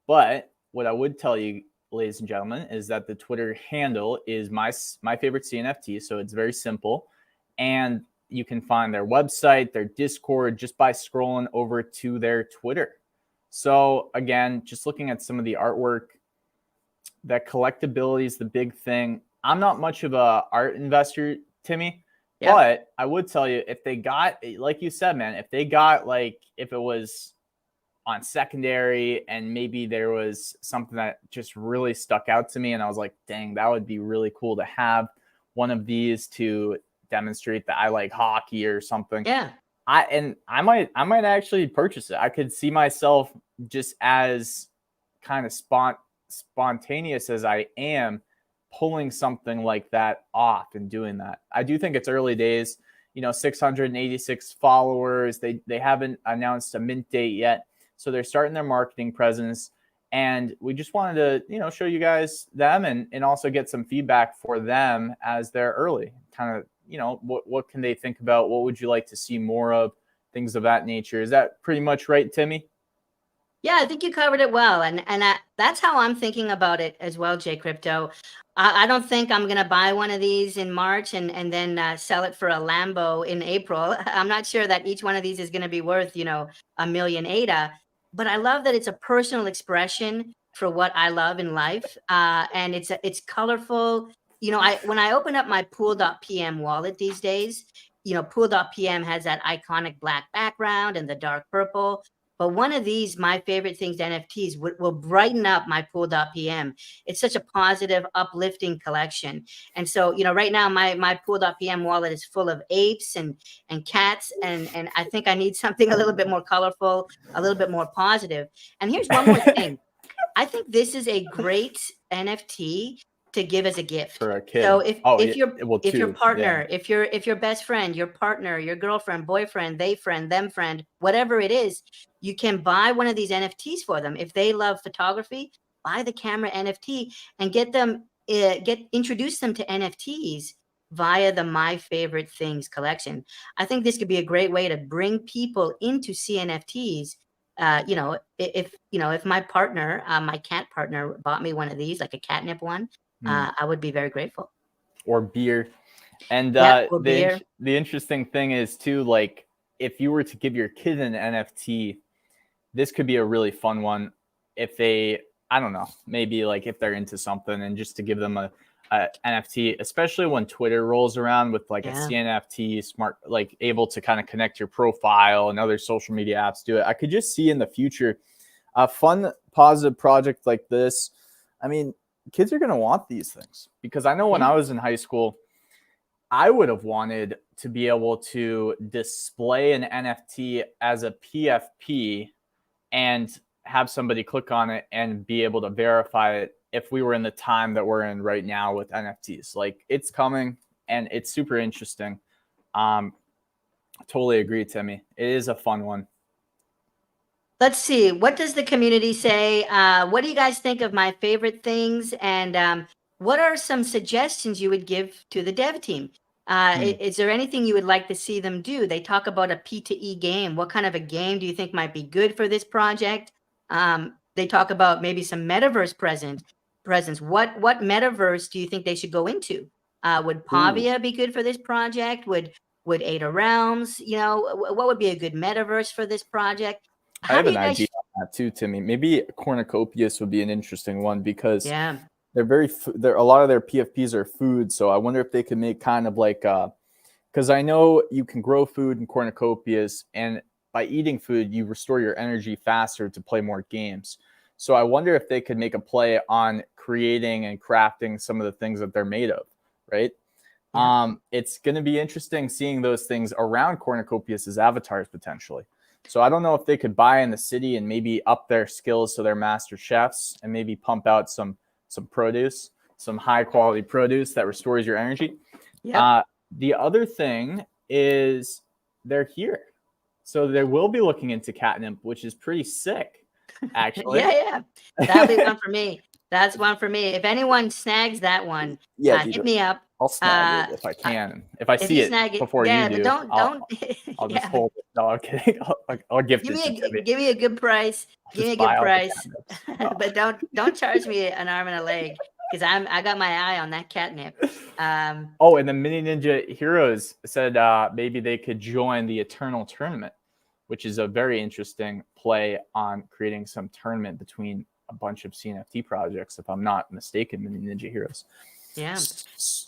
But what I would tell you, ladies and gentlemen, is that the Twitter handle is my favorite CNFT. So it's very simple. And you can find their website, their Discord, just by scrolling over to their Twitter. So again, just looking at some of the artwork, that collectability is the big thing. I'm not much of a art investor, Timmy, but I would tell you, if they got, like you said, man, if it was on secondary and maybe there was something that just really stuck out to me and I was like, dang, that would be really cool to have one of these to demonstrate that I like hockey or something. Yeah. I might actually purchase it. I could see myself, just as kind of spontaneous as I am, pulling something like that off and doing that. I do think it's early days, 686 followers. They haven't announced a mint date yet. So they're starting their marketing presence. And we just wanted to, show you guys them and also get some feedback for them as they're early. Kind of, what can they think about? What would you like to see more of? Things of that nature. Is that pretty much right, Timmy? Yeah, I think you covered it well, and that's how I'm thinking about it as well, JCrypto. I don't think I'm gonna buy one of these in March and then sell it for a Lambo in April. I'm not sure that each one of these is gonna be worth a million ADA, but I love that it's a personal expression for what I love in life, and it's colorful. When I open up my Pool.pm wallet these days, Pool.pm has that iconic black background and the dark purple. But one of these, my favorite things, NFTs, will brighten up my pool.pm. It's such a positive, uplifting collection. And so, right now my pool.pm wallet is full of apes and cats. And I think I need something a little bit more colorful, a little bit more positive. And here's one more thing. I think this is a great NFT to give as a gift for a kid. So if your too, partner, if your best friend, your partner, your girlfriend, boyfriend, they friend, them friend, whatever it is, you can buy one of these NFTs for them. If they love photography, buy the camera NFT and introduce them to NFTs via the My Favorite Things collection. I think this could be a great way to bring people into CNFTs. If my partner, my cat partner, bought me one of these, like a catnip one, I would be very grateful. Or beer. And or beer. The interesting thing is too, like if you were to give your kid an NFT, this could be a really fun one. If they, I don't know, maybe like if they're into something, and just to give them a NFT, especially when Twitter rolls around with like a CNFT smart, like able to kind of connect your profile, and other social media apps do it. I could just see in the future a fun, positive project like this. I mean, kids are going to want these things, because I know when I was in high school, I would have wanted to be able to display an NFT as a PFP and have somebody click on it and be able to verify it if we were in the time that we're in right now with NFTs. Like, it's coming and it's super interesting. Totally agree, Timmy. It is a fun one. Let's see. What does the community say? What do you guys think of my favorite things? And what are some suggestions you would give to the dev team? Is there anything you would like to see them do? They talk about a P2E game. What kind of a game do you think might be good for this project? They talk about maybe some metaverse presence. What metaverse do you think they should go into? Would Pavia be good for this project? Would Ada Realms? What would be a good metaverse for this project? I have an idea on that too, Timmy. Maybe Cornucopias would be an interesting one, because they're a lot of their PFPs are food. So I wonder if they could make kind of like, because I know you can grow food in Cornucopias, and by eating food, you restore your energy faster to play more games. So I wonder if they could make a play on creating and crafting some of the things that they're made of, right? It's going to be interesting seeing those things around Cornucopias as avatars potentially. So I don't know if they could buy in the city and maybe up their skills so they're master chefs, and maybe pump out some produce, some high quality produce that restores your energy. The other thing is they're here. So they will be looking into catnip, which is pretty sick, actually. That'll be one for me. That's one for me. If anyone snags that one, hit me up. I'll snag it if I can. If I see it before you do, I'll just hold it. No, I'm kidding. I'll gift it. Give me a good price. Give me a good price. But don't charge me an arm and a leg, because I got my eye on that catnip. And the Mini Ninja Heroes said maybe they could join the Eternal Tournament, which is a very interesting play on creating some tournament between a bunch of CNFT projects, if I'm not mistaken. Mini Ninja Heroes. Yeah.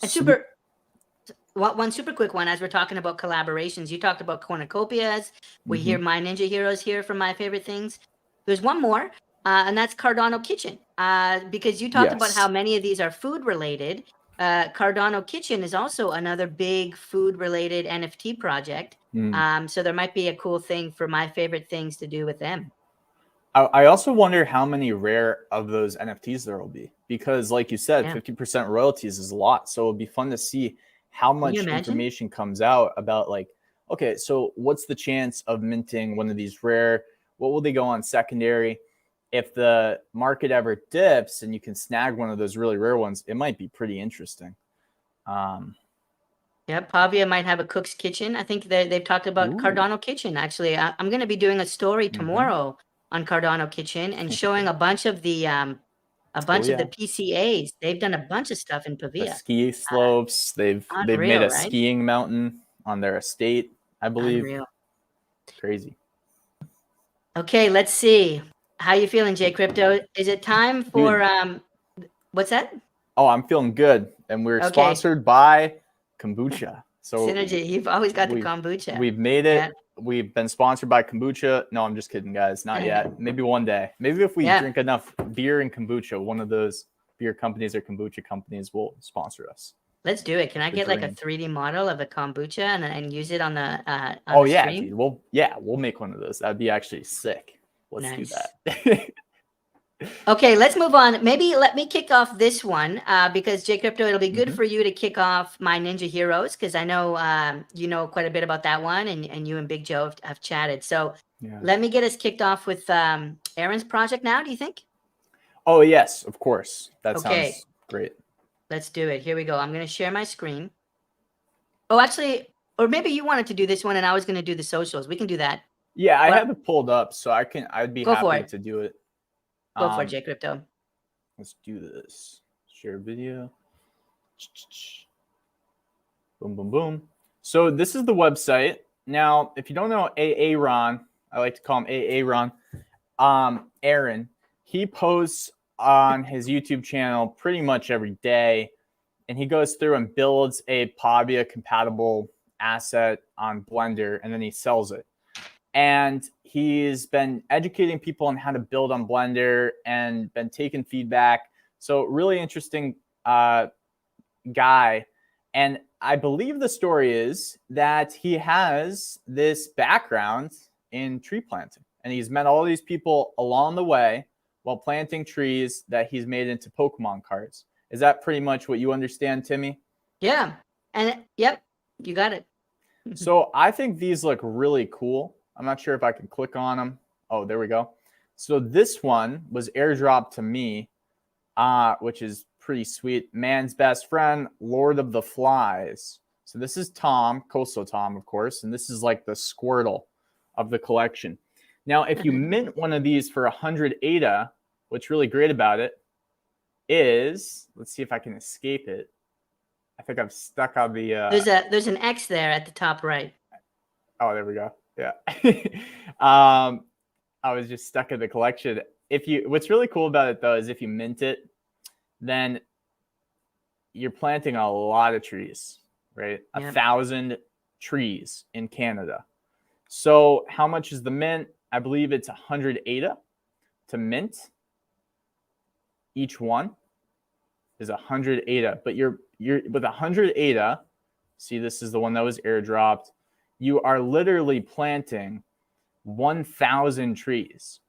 And one super quick one, as we're talking about collaborations, you talked about Cornucopias. We hear My Ninja Heroes here from My Favorite Things. There's one more, and that's Cardano Kitchen. Because you talked about how many of these are food related. Cardano Kitchen is also another big food related NFT project. So there might be a cool thing for My Favorite Things to do with them. I also wonder how many rare of those NFTs there will be, because like you said, 50% royalties is a lot. So it'll be fun to see how much information comes out about, like, okay, so what's the chance of minting one of these rare? What will they go on secondary? If the market ever dips and you can snag one of those really rare ones, it might be pretty interesting. Pavia might have a cook's kitchen. I think they've talked about Cardano Kitchen. Actually, I'm going to be doing a story tomorrow on Cardano Kitchen and showing a bunch of the PCAs. They've done a bunch of stuff in Pavia. The ski slopes. They've made a skiing mountain on their estate, I believe. Unreal. Crazy. Okay, let's see. How you feeling, JCrypto? Is it time for what's that? Oh, I'm feeling good. And we're sponsored by kombucha. So Synergy. You've always got the we've kombucha. we've made it. We've been sponsored by kombucha. No, I'm just kidding, guys. Not yet. Maybe one day. Maybe if we drink enough beer and kombucha, one of those beer companies or kombucha companies will sponsor us. Let's do it. Can I get like a 3D model of a kombucha and use it on the stream? Dude. We'll make one of those. That'd be actually sick. Let's do that. Okay, let's move on. Maybe let me kick off this one because JCrypto, it'll be good for you to kick off my Ninja Heroes because I know you know quite a bit about that one, and you and Big Joe have chatted. So let me get us kicked off with Aaron's project now. Do you think? Oh yes, of course. That sounds great. Let's do it. Here we go. I'm going to share my screen. Oh, actually, or maybe you wanted to do this one, and I was going to do the socials. We can do that. Yeah, I have it pulled up, so I'd be happy to do it. Go for it, JCrypto. Let's do this. Share video. Boom, boom, boom. So this is the website. Now, if you don't know Aaron, I like to call him Aaron. Aaron, he posts on his YouTube channel pretty much every day, and he goes through and builds a Pavia compatible asset on Blender, and then he sells it. And he's been educating people on how to build on Blender and been taking feedback. So really interesting guy. And I believe the story is that he has this background in tree planting. And he's met all these people along the way while planting trees that he's made into Pokemon cards. Is that pretty much what you understand, Timmy? Yeah. And yep, you got it. So I think these look really cool. I'm not sure if I can click on them. Oh, there we go. So this one was airdropped to me, which is pretty sweet. Man's best friend, Lord of the Flies. So this is Tom, Coastal Tom, of course, and this is like the Squirtle of the collection. Now, if you mint one of these for 100 ADA, what's really great about it is, let's see if I can escape it. I think I'm stuck on the... There's an X there at the top right. Oh, there we go. Yeah. I was just stuck in the collection. What's really cool about it though is if you mint it, then you're planting a lot of trees, right? 1,000 trees in Canada. So how much is the mint? I believe it's 100 ADA to mint. Each one is 100 ADA, but you're with 100 ADA. See, this is the one that was airdropped. You are literally planting 1,000 trees.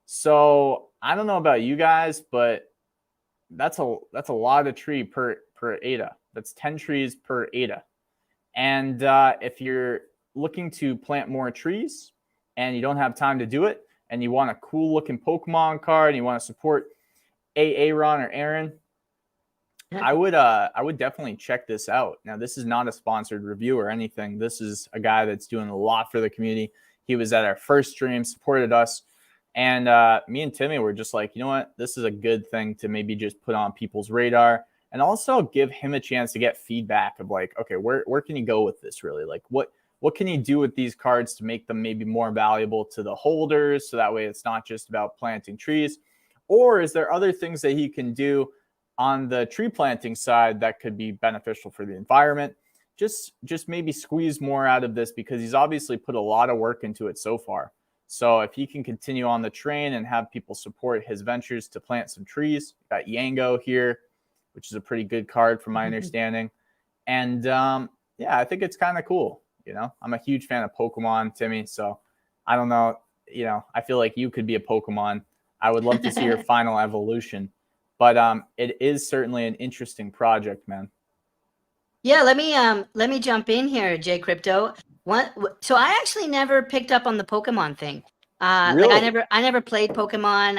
So I don't know about you guys, but that's a lot of tree per ADA. That's 10 trees per ADA. And if you're looking to plant more trees and you don't have time to do it, and you want a cool looking Pokemon card, and you want to support Aaron or Aaron, I would definitely check this out. Now, this is not a sponsored review or anything. This is a guy that's doing a lot for the community. He was at our first stream, supported us. And me and Timmy were just like, you know what? This is a good thing to maybe just put on people's radar and also give him a chance to get feedback of like, okay, where can you go with this really? Like what can you do with these cards to make them maybe more valuable to the holders? So that way it's not just about planting trees. Or is there other things that he can do on the tree planting side that could be beneficial for the environment? Just maybe squeeze more out of this because he's obviously put a lot of work into it so far. So if he can continue on the train and have people support his ventures to plant some trees, got Yango here, which is a pretty good card from my understanding. And yeah, I think it's kind of cool. You know, I'm a huge fan of Pokemon, Timmy. So I don't know, you know, I feel like you could be a Pokemon. I would love to see your final evolution. But it is certainly an interesting project, man. Yeah, let me jump in here, JCrypto. So I actually never picked up on the Pokemon thing. Really? Like I never played Pokemon.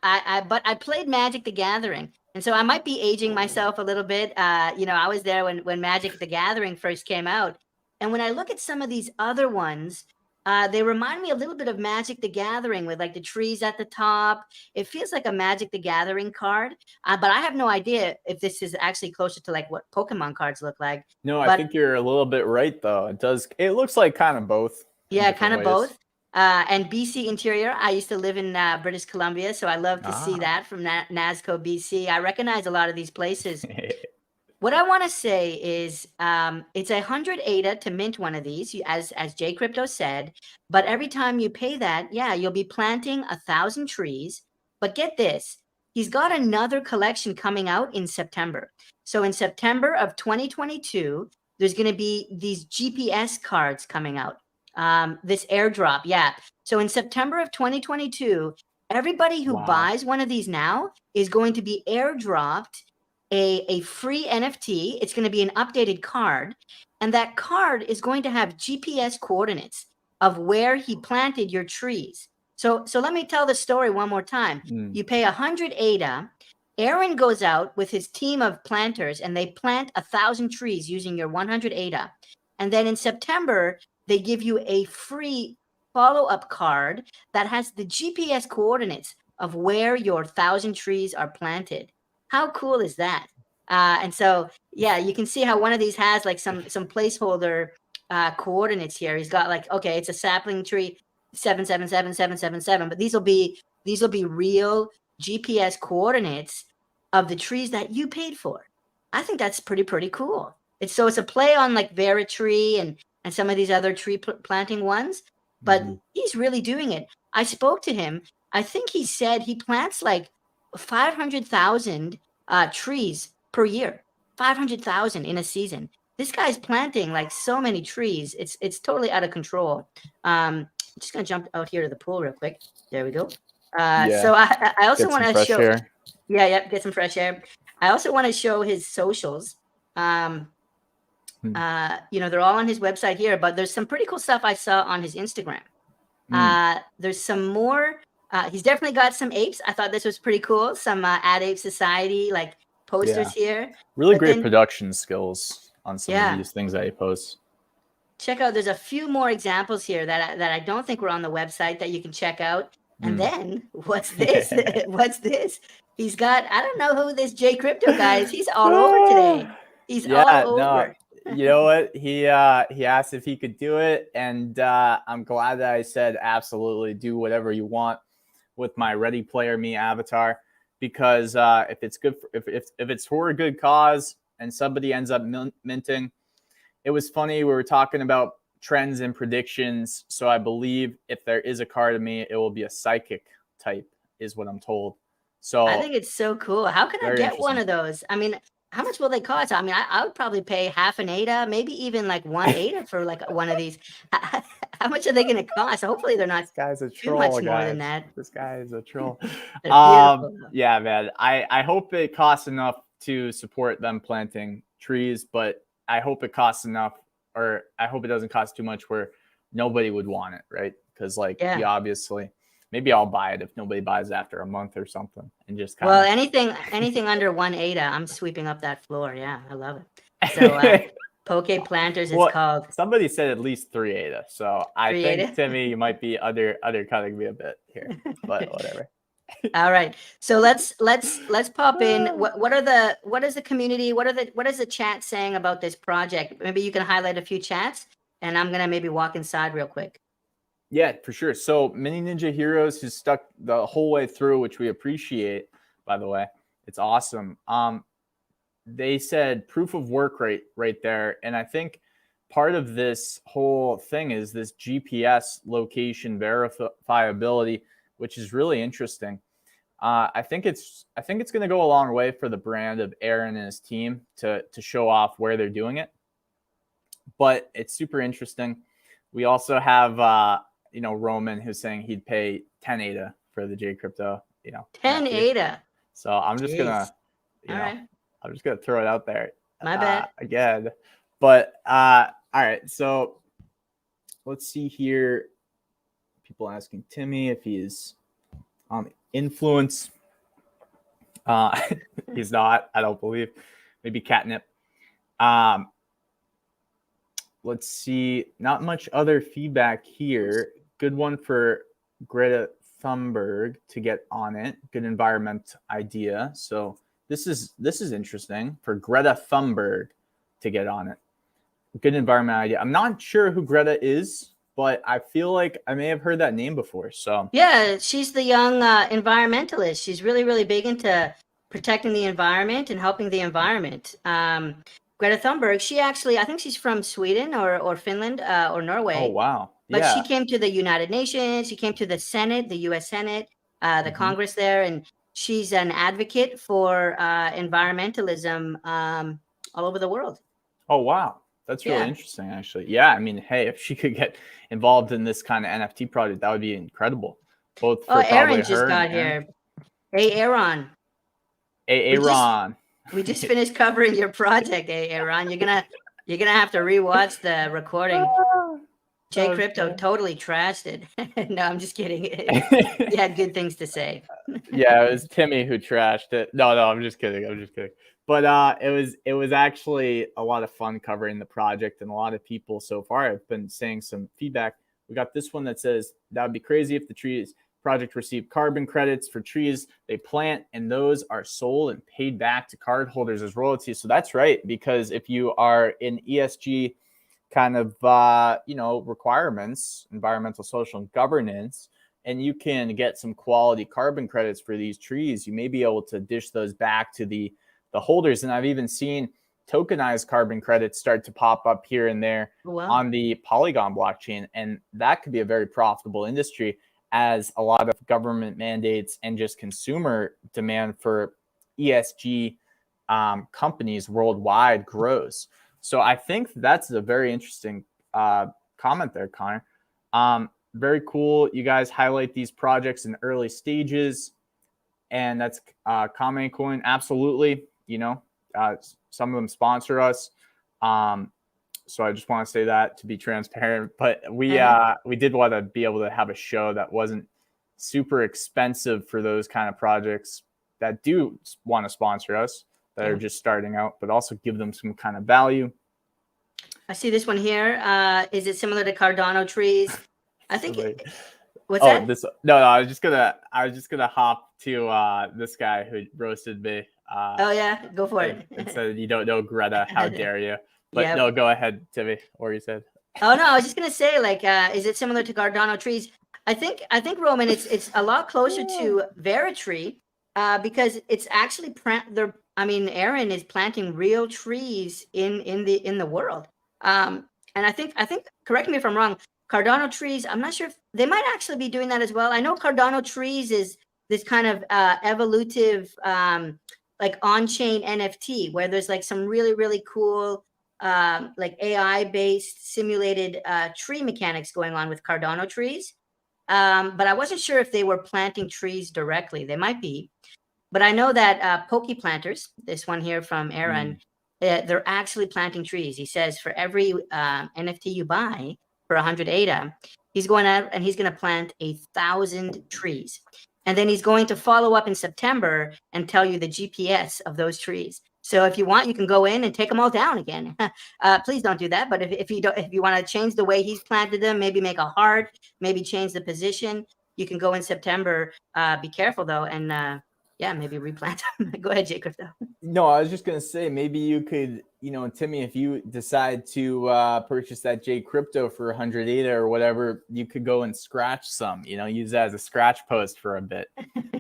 But I played Magic the Gathering, and so I might be aging myself a little bit. You know, I was there when Magic the Gathering first came out, and when I look at some of these other ones, they remind me a little bit of Magic the Gathering with like the trees at the top. It feels like a Magic the Gathering card, but I have no idea if this is actually closer to like what Pokemon cards look like. No, I think you're a little bit right though. It looks like kind of both. Yeah, kind of both. And BC interior. I used to live in British Columbia, so I love to see that from Nazco, BC. I recognize a lot of these places. what I want to say is it's 100 ADA to mint one of these, as JCrypto said. But every time you pay that, yeah, you'll be planting 1,000 trees. But get this, he's got another collection coming out in September. So in September of 2022, there's going to be these GPS cards coming out. This airdrop, yeah. So in September of 2022, everybody who buys one of these now is going to be airdropped a free NFT. It's going to be an updated card, and that card is going to have GPS coordinates of where he planted your trees. So let me tell the story one more time. You pay 100 ADA. Aaron goes out with his team of planters and they plant 1,000 trees using your 100 ADA. And then in September, they give you a free follow-up card that has the GPS coordinates of where your 1,000 trees are planted. How cool is that? And so, yeah, you can see how one of these has like some placeholder coordinates here. He's got like, okay, it's a sapling tree 777, but these will be real GPS coordinates of the trees that you paid for. I think that's pretty cool. It's a play on like Veritree and some of these other tree planting ones, but he's really doing it. I spoke to him. I think he said he plants like 500,000 trees per year. 500,000 in a season. This guy's planting like so many trees. It's totally out of control. I'm just gonna jump out here to the pool real quick. There we go. So I also want to show. Air. Yeah, get some fresh air. I also want to show his socials. They're all on his website here, but there's some pretty cool stuff I saw on his Instagram. There's some more. He's definitely got some apes. I thought this was pretty cool. Some Ad Ape Society like posters here. Really great production skills on some of these things that he posts. Check out. There's a few more examples here that I don't think were on the website that you can check out. And then what's this? What's this? He's got, I don't know who this JCrypto guy is. He's all over today. He's all over. No, you know what? He asked if he could do it, and I'm glad that I said absolutely do whatever you want with my Ready Player Me avatar, because if it's good, if it's for a good cause and somebody ends up minting. It was funny. We were talking about trends and predictions. So I believe if there is a card of me, it will be a psychic type, is what I'm told. So I think it's so cool. How can I get one of those? I mean, how much will they cost? I mean, I would probably pay half an ADA, maybe even like 1 ADA for like one of these. How much are they going to cost? Hopefully they're not this guy's a troll, too much more than that. This guy is a troll. Yeah, man. I hope it costs enough to support them planting trees, but I hope it costs enough, or I hope it doesn't cost too much where nobody would want it, right? Because he obviously, maybe I'll buy it if nobody buys it after a month or something, and just kind of. Well, anything under 1 ADA, I'm sweeping up that floor. Yeah, I love it. So Poke Planters, it's called. Somebody said at least 3 ADA, so I think Timmy, you might be undercutting me a bit here, but whatever. All right, so let's pop in. What is the community? What is the chat saying about this project? Maybe you can highlight a few chats, and I'm gonna maybe walk inside real quick. Yeah, for sure. So Mini Ninja Heroes has stuck the whole way through, which we appreciate. By the way, it's awesome. They said proof of work right there, and I think part of this whole thing is this GPS location verifiability, which is really interesting. I think it's going to go a long way for the brand of Aaron and his team to show off where they're doing it. But it's super interesting. We also have Roman, who's saying he'd pay 10 ADA for the JCrypto. 10 ADA. So I'm just gonna, I'm just gonna throw it out there. My bad again. But all right. So let's see here. People asking Timmy if he's on influence. He's not, I don't believe. Maybe catnip. Let's see. Not much other feedback here. Good one for Greta Thunberg to get on it. Good environment idea. So this is interesting for Greta Thunberg to get on it. Good environment idea. I'm not sure who Greta is, but I feel like I may have heard that name before. So yeah, she's the young environmentalist. She's really, really big into protecting the environment and helping the environment. Greta Thunberg, she actually, I think she's from Sweden or Finland or Norway. Oh, wow. But she Yeah. came to the United Nations. She came to the Senate, the U.S. Senate, the Congress there, and she's an advocate for environmentalism all over the world. Oh, wow. That's really Yeah. interesting, actually. Yeah, I mean, hey, if she could get involved in this kind of NFT project, that would be incredible. Both for probably Aaron just her and got Aaron. here. Hey, Aaron. Hey, Aaron. We just finished covering your project, Aaron. You're gonna have to rewatch the recording. JCrypto totally trashed it. No, I'm just kidding. He had good things to say. Yeah, it was Timmy who trashed it. No, I'm just kidding. I'm just kidding. But it was actually a lot of fun covering the project, and a lot of people so far have been saying some feedback. We got this one that says that would be crazy if the trees project received carbon credits for trees they plant, and those are sold and paid back to cardholders as royalties. So that's right, because if you are in ESG kind of requirements, environmental, social, and governance, and you can get some quality carbon credits for these trees, you may be able to dish those back to the holders. And I've even seen tokenized carbon credits start to pop up here and there on the Polygon blockchain, and that could be a very profitable industry as a lot of government mandates and just consumer demand for ESG companies worldwide grows. So I think that's a very interesting comment there, Connor. Very cool. You guys highlight these projects in early stages, and that's Common Coin. Absolutely. Some of them sponsor us. So I just want to say that to be transparent. But we did want to be able to have a show that wasn't super expensive for those kind of projects that do want to sponsor us, that are just starting out, but also give them some kind of value. I see this one here. Is it similar to Cardano trees? I think. What's that? I was just gonna hop to this guy who roasted me. Oh yeah, go for it. And said, "You don't know Greta? How dare you?" But no, go ahead, Timmy. Or you said. Oh no, I was just gonna say, like, is it similar to Cardano trees? I think Roman, it's a lot closer to Veritree because it's actually Aaron is planting real trees in the world. And I think correct me if I'm wrong. Cardano trees, I'm not sure if they might actually be doing that as well. I know Cardano trees is this kind of evolutive like on-chain NFT where there's like some really, really cool like AI-based simulated tree mechanics going on with Cardano trees. But I wasn't sure if they were planting trees directly. They might be. But I know that Poke Planters, this one here from Aaron, they're actually planting trees. He says for every NFT you buy for 100 ADA, he's going out and he's going to plant 1,000 trees. And then he's going to follow up in September and tell you the GPS of those trees. So if you want, you can go in and take them all down again. Please don't do that. But if you want to change the way he's planted them, maybe make a heart, maybe change the position, you can go in September. Be careful though, and maybe replant them. Go ahead, JCrypto. No, I was just gonna say maybe you could, Timmy, if you decide to purchase that JCrypto for 100 ADA or whatever, you could go and scratch some. Use that as a scratch post for a bit.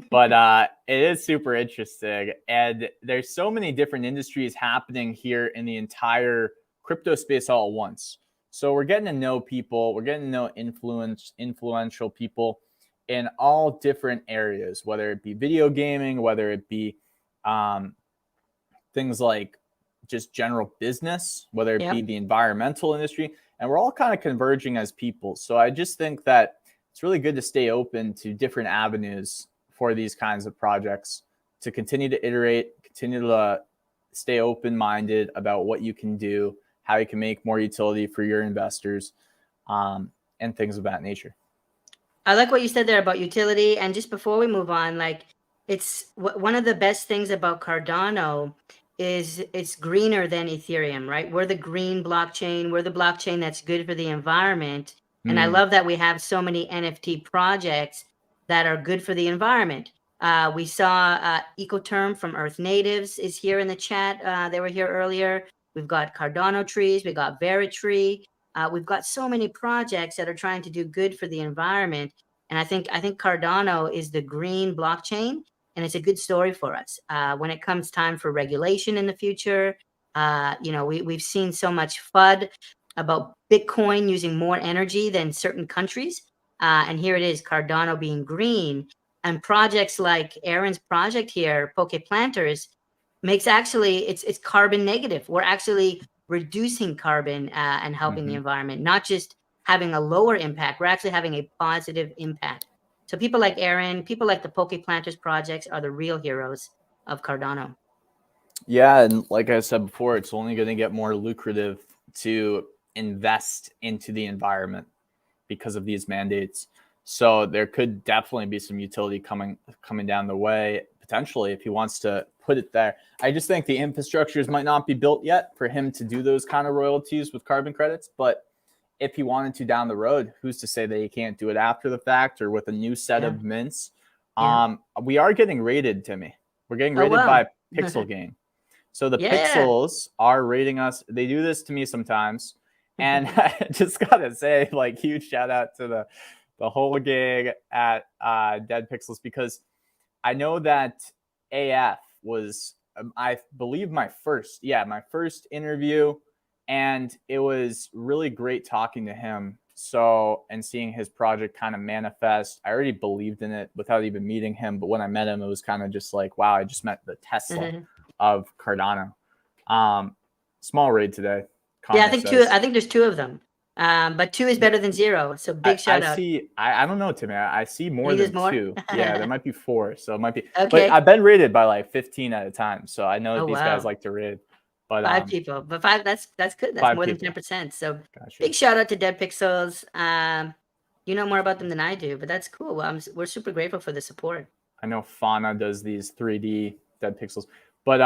But it is super interesting, and there's so many different industries happening here in the entire crypto space all at once. So we're getting to know people, we're getting to know influential people in all different areas, whether it be video gaming, whether it be things like just general business, whether it be the environmental industry, and we're all kind of converging as people. So I just think that it's really good to stay open to different avenues for these kinds of projects, to continue to iterate, continue to stay open-minded about what you can do, how you can make more utility for your investors, and things of that nature. I like what you said there about utility. And just before we move on, like, it's one of the best things about Cardano is it's greener than Ethereum, right? We're the green blockchain. We're the blockchain that's good for the environment. And I love that we have so many NFT projects that are good for the environment. We saw Ecoterm from Earth Natives is here in the chat. They were here earlier. We've got Cardano trees. We got Veritree. We've got so many projects that are trying to do good for the environment. And I think Cardano is the green blockchain. and it's a good story for us. When it comes time for regulation in the future, we've seen so much FUD about Bitcoin using more energy than certain countries. And here it is, Cardano being green. And projects like Aaron's project here, Poke Planters, makes actually, it's carbon negative. We're actually reducing carbon and helping the environment, not just having a lower impact. We're actually having a positive impact. So people like Aaron, people like the Poke Planters projects are the real heroes of Cardano. Yeah, and like I said before, it's only going to get more lucrative to invest into the environment because of these mandates. So there could definitely be some utility coming down the way, potentially, if he wants to put it there. I just think the infrastructures might not be built yet for him to do those kind of royalties with carbon credits. But if he wanted to down the road, who's to say that he can't do it after the fact or with a new set of mints? We are getting rated, Timmy. We're getting rated by Pixel Game. So the Pixels are rating us. They do this to me sometimes. And I just got to say, like, huge shout out to the whole gig at Dead Pixels, because I know that AF was, I believe, my first interview. And it was really great talking to him. So, and seeing his project kind of manifest. I already believed in it without even meeting him. But when I met him, it was kind of just like, wow, I just met the Tesla of Cardano. Small raid today. Yeah, I think two. I think there's two of them, but two is better than zero. So big shout out. I don't know, Timmy. I see more than two. Yeah, there might be four, so it might be. Okay. But I've been rated by like 15 at a time, so I know these guys like to raid. But 5 people, but 5. That's good. That's more than 10%. So big shout out to Dead Pixels. You know more about them than I do, but that's cool. We're super grateful for the support. I know Fauna does these 3D Dead Pixels, but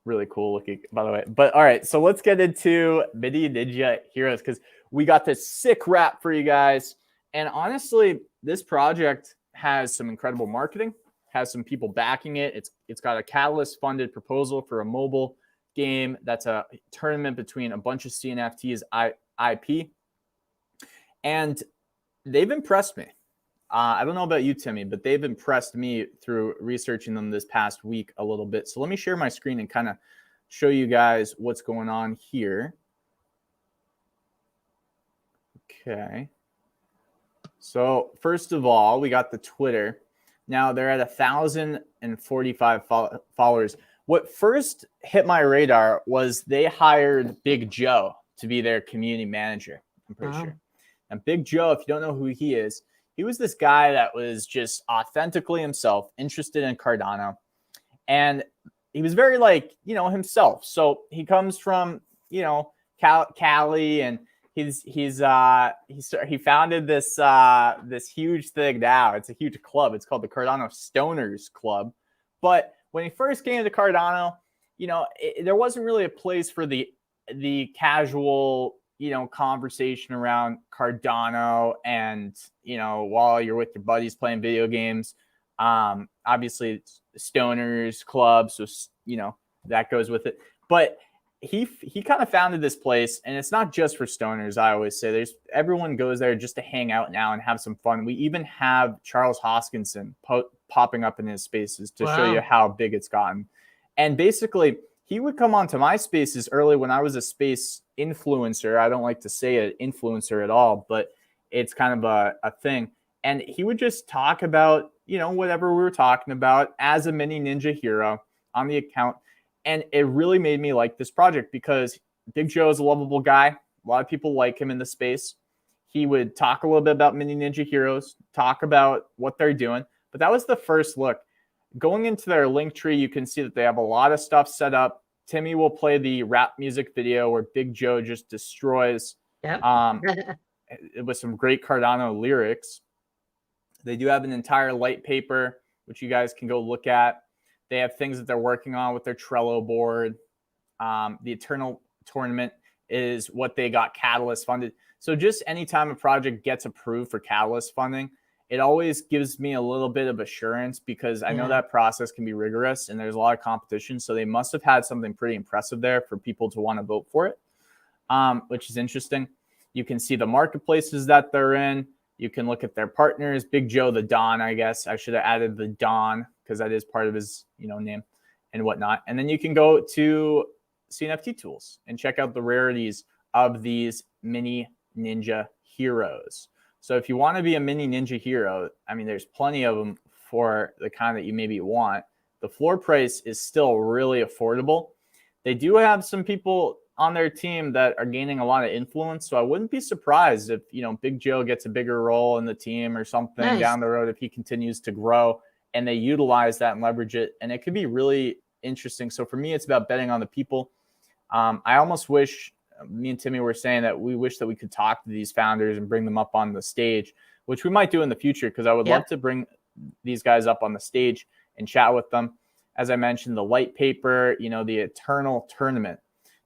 really cool looking, by the way. But all right, so let's get into Mini Ninja Heroes, because we got this sick wrap for you guys. And honestly, this project has some incredible marketing, has some people backing it. It's got a Catalyst funded proposal for a mobile game that's a tournament between a bunch of CNFTs IP. And they've impressed me. I don't know about you, Timmy, but they've impressed me through researching them this past week a little bit. So let me share my screen and kind of show you guys what's going on here. Okay. So first of all, we got the Twitter. Now they're at 1,045 followers. What first hit my radar was they hired Big Joe to be their community manager, I'm pretty sure. And Big Joe, if you don't know who he is, he was this guy that was just authentically himself, interested in Cardano. And he was very himself. So he comes from, Cali, and he founded this huge thing now. It's a huge club. It's called the Cardano Stoners Club. But when he first came to Cardano, there wasn't really a place for the casual conversation around Cardano and, while you're with your buddies playing video games. Obviously it's Stoners Club, so, that goes with it. But he kind of founded this place, and it's not just for stoners. I always say everyone goes there just to hang out now and have some fun. We even have Charles Hoskinson popping up in his spaces to show you how big it's gotten. And basically, he would come onto my spaces early when I was a space influencer. I don't like to say it influencer at all, but it's kind of a thing. And he would just talk about, whatever we were talking about as a mini ninja hero on the account. And it really made me like this project because Big Joe is a lovable guy. A lot of people like him in the space. He would talk a little bit about Mini Ninja Heroes, talk about what they're doing. But that was the first look. Going into their link tree, you can see that they have a lot of stuff set up. Timmy will play the rap music video where Big Joe just destroys with some great Cardano lyrics. They do have an entire light paper, which you guys can go look at. They have things that they're working on with their Trello board. The Eternal Tournament is what they got Catalyst funded. So just anytime a project gets approved for Catalyst funding, it always gives me a little bit of assurance because I know that process can be rigorous and there's a lot of competition. So they must have had something pretty impressive there for people to want to vote for it, which is interesting. You can see the marketplaces that they're in. You can look at their partners. Big Joe, the Don, I guess. I should have added the Don because that is part of his, name and whatnot. And then you can go to CNFT tools and check out the rarities of these mini ninja heroes. So if you want to be a mini ninja hero, I mean, there's plenty of them for the kind that you maybe want. The floor price is still really affordable. They do have some people on their team that are gaining a lot of influence. So I wouldn't be surprised if, Big Joe gets a bigger role in the team or something down the road if he continues to grow and they utilize that and leverage it. And it could be really interesting. So for me, it's about betting on the people. I almost wish, me and Timmy were saying that we wish that we could talk to these founders and bring them up on the stage, which we might do in the future, because I would love to bring these guys up on the stage and chat with them. As I mentioned, the light paper, the eternal tournament,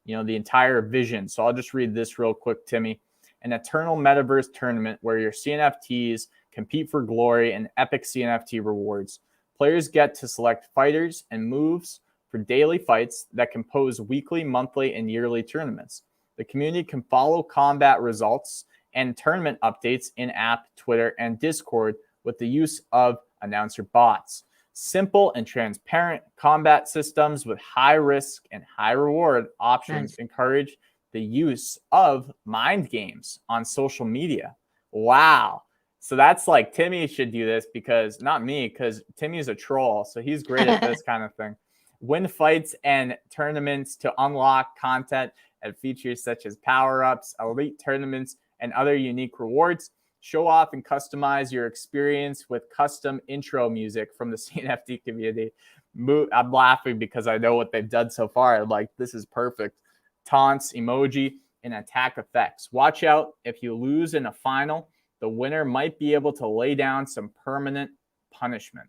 the entire vision. So I'll just read this real quick, Timmy. An eternal metaverse tournament where your CNFTs compete for glory and epic CNFT rewards. Players get to select fighters and moves for daily fights that compose weekly, monthly, and yearly tournaments. The community can follow combat results and tournament updates in app, Twitter, and Discord with the use of announcer bots. Simple and transparent combat systems with high risk and high reward options encourage the use of mind games on social media. Wow. So that's like, Timmy should do this, because not me, because Timmy's a troll. So he's great at this kind of thing. Win fights and tournaments to unlock content and features such as power-ups, elite tournaments, and other unique rewards. Show off and customize your experience with custom intro music from the CNFT community. I'm laughing because I know what they've done so far. I'm like, this is perfect. Taunts, emoji, and attack effects. Watch out. If you lose in a final, the winner might be able to lay down some permanent punishment.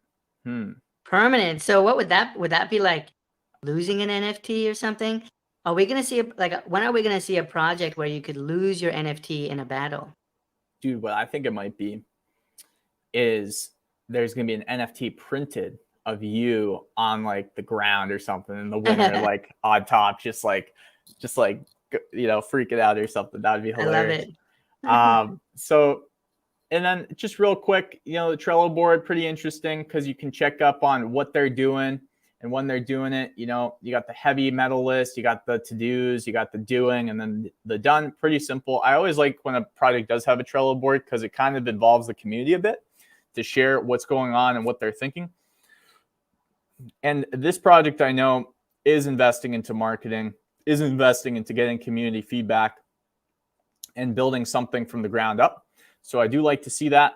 Permanent. So what would that be, like losing an NFT or something? Are we going to see when are we going to see a project where you could lose your NFT in a battle? Dude, what I think it might be is there's going to be an NFT printed of you on like the ground or something, and the winner like on top, just like freaking out or something. That'd be hilarious. I love it. So, and then just real quick, the Trello board, pretty interesting because you can check up on what they're doing and when they're doing it. You got the heavy metal list, you got the to-dos, you got the doing, and then the done. Pretty simple. I always like when a project does have a Trello board because it kind of involves the community a bit to share what's going on and what they're thinking. And this project, I know, is investing into marketing, is investing into getting community feedback and building something from the ground up. So I do like to see that.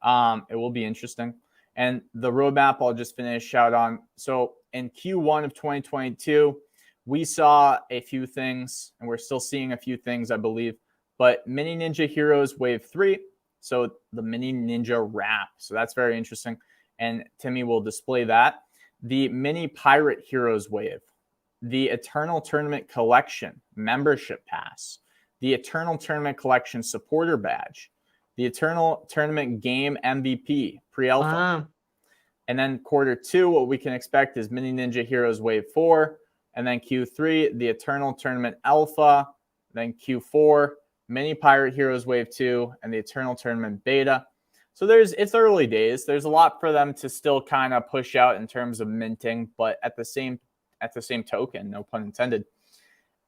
It will be interesting. And the roadmap, I'll just finish out on. So in Q1 of 2022, we saw a few things, and we're still seeing a few things, I believe. But Mini Ninja Heroes Wave 3, so the Mini Ninja Wrap. So that's very interesting. And Timmy will display that. The Mini Pirate Heroes Wave, the Eternal Tournament Collection Membership Pass, the Eternal Tournament Collection Supporter Badge, the Eternal Tournament Game MVP pre-alpha. Wow. And then Q2, what we can expect is Mini Ninja Heroes Wave 4. And then Q3, the Eternal Tournament Alpha. Then Q4, Mini Pirate Heroes Wave 2, and the Eternal Tournament Beta. So it's early days. There's a lot for them to still kind of push out in terms of minting, but at the same token, no pun intended,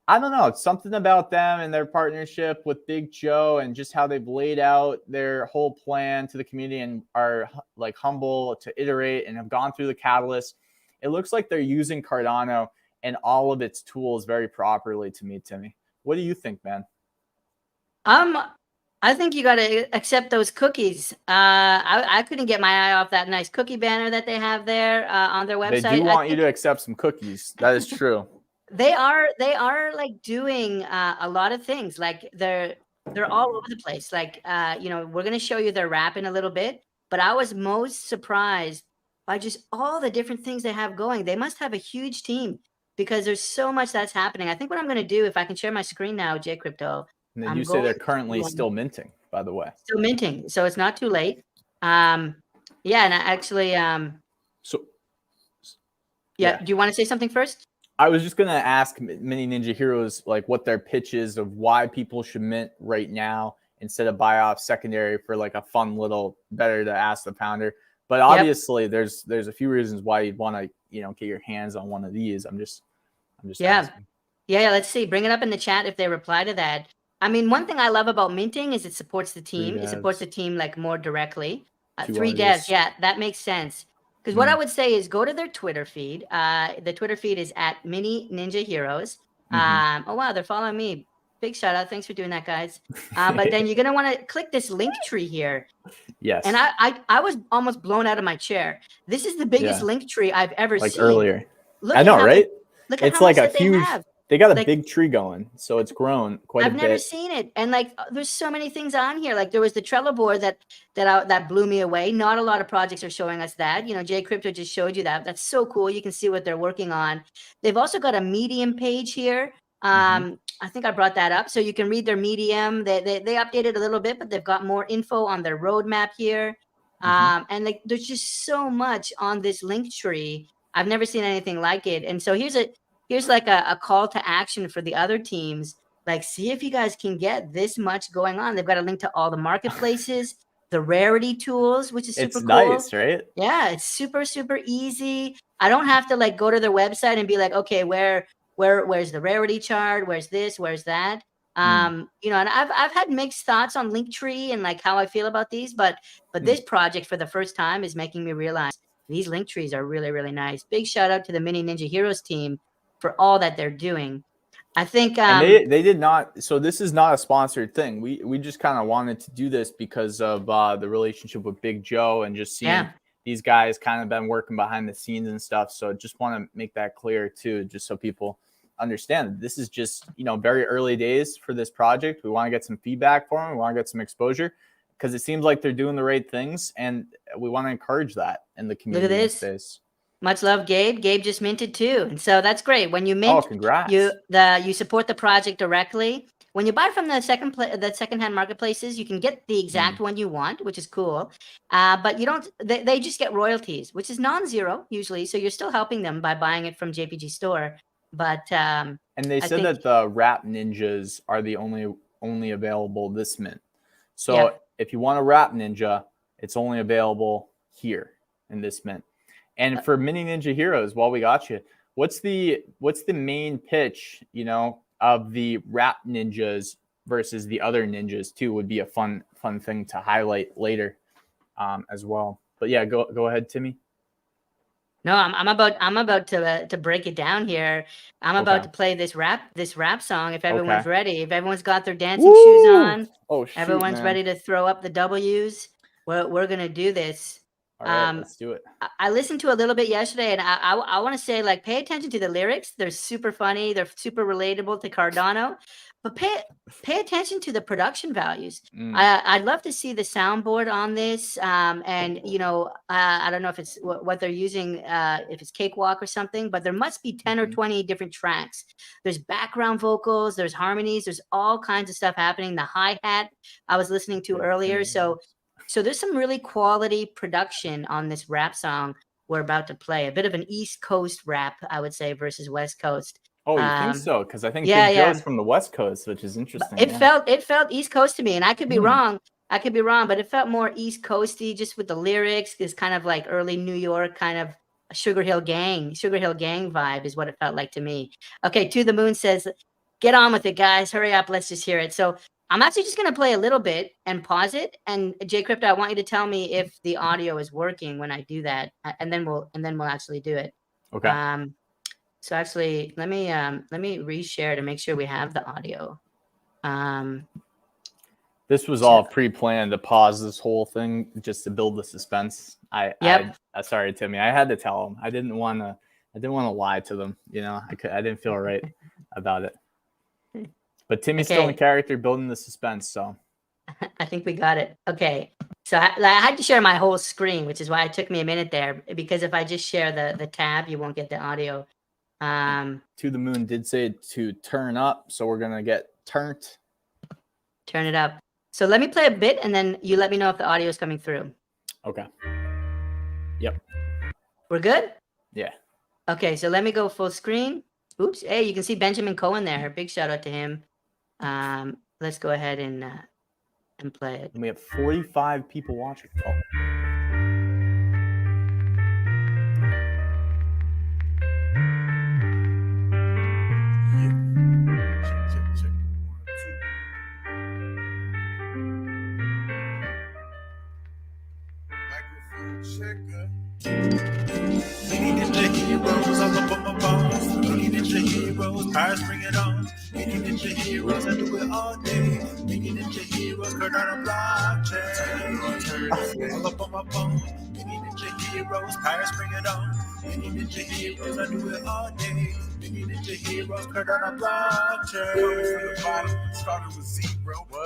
I don't know. It's something about them and their partnership with Big Joe and just how they've laid out their whole plan to the community and are like humble to iterate and have gone through the catalyst. It looks like they're using Cardano and all of its tools very properly to me, Timmy. What do you think, man? I think you got to accept those cookies. I couldn't get my eye off that nice cookie banner that they have there on their website. They do want you to accept some cookies. That is true. They are like doing a lot of things. Like they're all over the place. Like we're gonna show you their wrap in a little bit. But I was most surprised by just all the different things they have going. They must have a huge team because there's so much that's happening. I think what I'm gonna do, if I can share my screen now, JCrypto. And then you say they're currently still minting, by the way. Still minting, so it's not too late. Yeah, and I actually do you want to say something first? I was just going to ask Mini Ninja Heroes like what their pitch is of why people should mint right now instead of buy off secondary for like a fun little, better to ask the founder. But obviously, there's a few reasons why you'd want to get your hands on one of these. I'm just asking. Yeah, let's see. Bring it up in the chat if they reply to that. I mean, one thing I love about minting is it supports the team. It supports the team like more directly. 3 devs, yeah, that makes sense. Because what I would say is go to their Twitter feed. The Twitter feed is at Mini Ninja Heroes. Oh wow, they're following me. Big shout out. Thanks for doing that, guys. But then you're gonna want to click this link tree here. Yes. And I was almost blown out of my chair. This is the biggest link tree I've ever seen. Like earlier. Look I know, right? Look at it's how like much a huge. They got a big tree going, so it's grown quite a bit. I've never seen it, and like there's so many things on here. Like there was the Trello board that blew me away. Not a lot of projects are showing us that. JCrypto just showed you that. That's so cool. You can see what they're working on. They've also got a Medium page here. I think I brought that up, so you can read their Medium. They updated a little bit, but they've got more info on their roadmap here. And like there's just so much on this link tree. I've never seen anything like it. And so here's like a call to action for the other teams. Like, see if you guys can get this much going on. They've got a link to all the marketplaces, the rarity tools, which is super cool. Nice, right? Yeah, it's super, super easy. I don't have to like go to their website and be like, okay, where's the rarity chart? Where's this? Where's that? And I've had mixed thoughts on Linktree and like how I feel about these, but this project for the first time is making me realize these link trees are really, really nice. Big shout out to the Mini Ninja Heroes team for all that they're doing. I think and they did not. So this is not a sponsored thing. We just kind of wanted to do this because of the relationship with Big Joe and just seeing these guys kind of been working behind the scenes and stuff. So just want to make that clear too, just so people understand. This is just very early days for this project. We want to get some feedback for them. We want to get some exposure because it seems like they're doing the right things, and we want to encourage that in the community. Look at this. Space. Much love, Gabe. Gabe just minted too, and so that's great. When you mint, congrats. You support the project directly. When you buy from the secondhand marketplaces, you can get the exact one you want, which is cool. But you don't. They just get royalties, which is non-zero usually. So you're still helping them by buying it from JPG Store. But and they said that the Rap Ninjas are the only available this mint. So if you want a Rap Ninja, it's only available here in this mint. And for Mini Ninja Heroes, while we got you, what's the main pitch, of the Rap Ninjas versus the other ninjas too? Would be a fun thing to highlight later, as well. But yeah, go ahead, Timmy. No, I'm about to break it down here. I'm about to play this rap song. If everyone's ready, if everyone's got their dancing shoes on, everyone's ready to throw up the W's. We're gonna do this. All right, let's do it. I listened to a little bit yesterday, and I want to say, like, pay attention to the lyrics. They're super funny. They're super relatable to Cardano. But pay attention to the production values. I'd love to see the soundboard on this. And I don't know if it's what they're using, if it's Cakewalk or something, but there must be 10 or 20 different tracks. There's background vocals, there's harmonies, there's all kinds of stuff happening. The hi-hat I was listening to earlier. So there's some really quality production on this rap song we're about to play. A bit of an East Coast rap, I would say, versus West Coast. Oh, you think so? Because I think Big Joe's from the West Coast, which is interesting. It felt East Coast to me, and I could be wrong. I could be wrong, but it felt more East Coasty just with the lyrics. It's kind of like early New York, kind of a Sugar Hill Gang vibe is what it felt like to me. Okay, To the Moon says, get on with it, guys. Hurry up. Let's just hear it. So I'm actually just going to play a little bit and pause it. And JCrypto, I want you to tell me if the audio is working when I do that, and then we'll actually do it. Okay. So actually, let me reshare to make sure we have the audio. This was all pre-planned to pause this whole thing just to build the suspense. Sorry, Timmy. I had to tell them. I didn't want to lie to them. I didn't feel right about it. But Timmy's still in character, building the suspense. So I think we got it. Okay. So I had to share my whole screen, which is why it took me a minute there, because if I just share the tab, you won't get the audio. To the Moon did say to turn up, so we're gonna get turned. Turn it up. So let me play a bit, and then you let me know if the audio is coming through. Okay. Yep. We're good? Yeah. Okay, so let me go full screen. Oops. Hey, you can see Benjamin Cohen there. Big shout out to him. Let's go ahead and play it. And we have 45 people watching. Oh. Mini Ninja Heroes, all up on my bones. Mini Ninja Heroes, pirates bring it on. Mini Ninja Heroes, I do it all day. Mini Ninja Heroes, card on a blockchain. All up on my bones. Mini Ninja Heroes, pirates bring it on. Mini Ninja Heroes, I do it all day. Mini Ninja Heroes, card on a blockchain. Coming from the bottom, started with zero.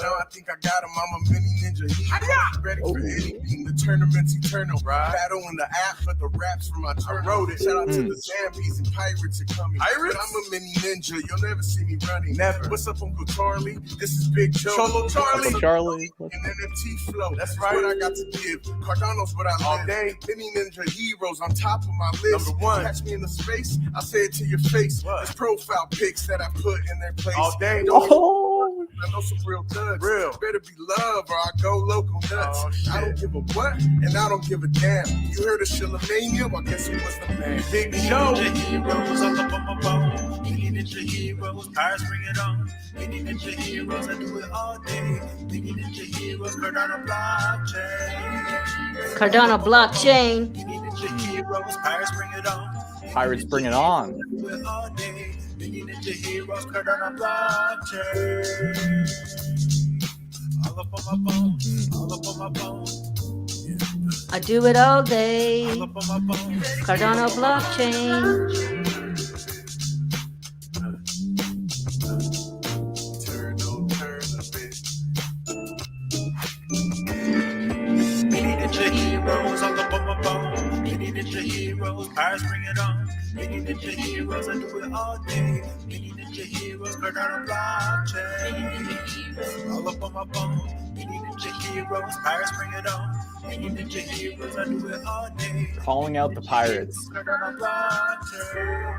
Now I think I got him. I'm a mini ninja hero. Ready for anything. The tournament's eternal. Battle in the app, but the raps from my journal. Wrote it. Shout out to the Zambies and pirates are coming. But I'm a mini ninja. You'll never see me running. Never. What's up, Uncle Charlie? This is Big Cholo Charlie. Uncle Charlie. An NFT flow. That's right. What I got to give. Cardano's what I live. All day. Mini ninja heroes on top of my list. Number one. Catch me in the space. I say it to your face. What? There's profile pics that I put in their place. All day. I know some real thugs. Real. Better be love or I go local nuts. I don't give a what and I don't give a damn. You heard of Shillamania? Well, guess who was the man? Big Show. Ninja Heroes, all up on my bone. Mini Ninja Heroes, pirates bring it on. Mini Ninja Heroes, I do it all day. Mini Ninja Heroes, Cardano blockchain. Cardano blockchain. Mini Ninja Heroes, pirates bring it on. Pirates bring it on. Do it all day. Mini Ninja Heroes, Cardano blockchain. All up on my bone. All up on my bone. I do it all day. All up on my bone. Cardano blockchain. Mini Ninja Heroes, all up on my bone. Mini Ninja Heroes, pirates bring it on. Mini Ninja Heroes, I do it all day. Mini Ninja Heroes, Cardano blockchain. All up on my bone. Mini Ninja Heroes, pirates bring it on. Mini Ninja Heroes, I do it all day. Calling out the pirates. Cardano blockchain.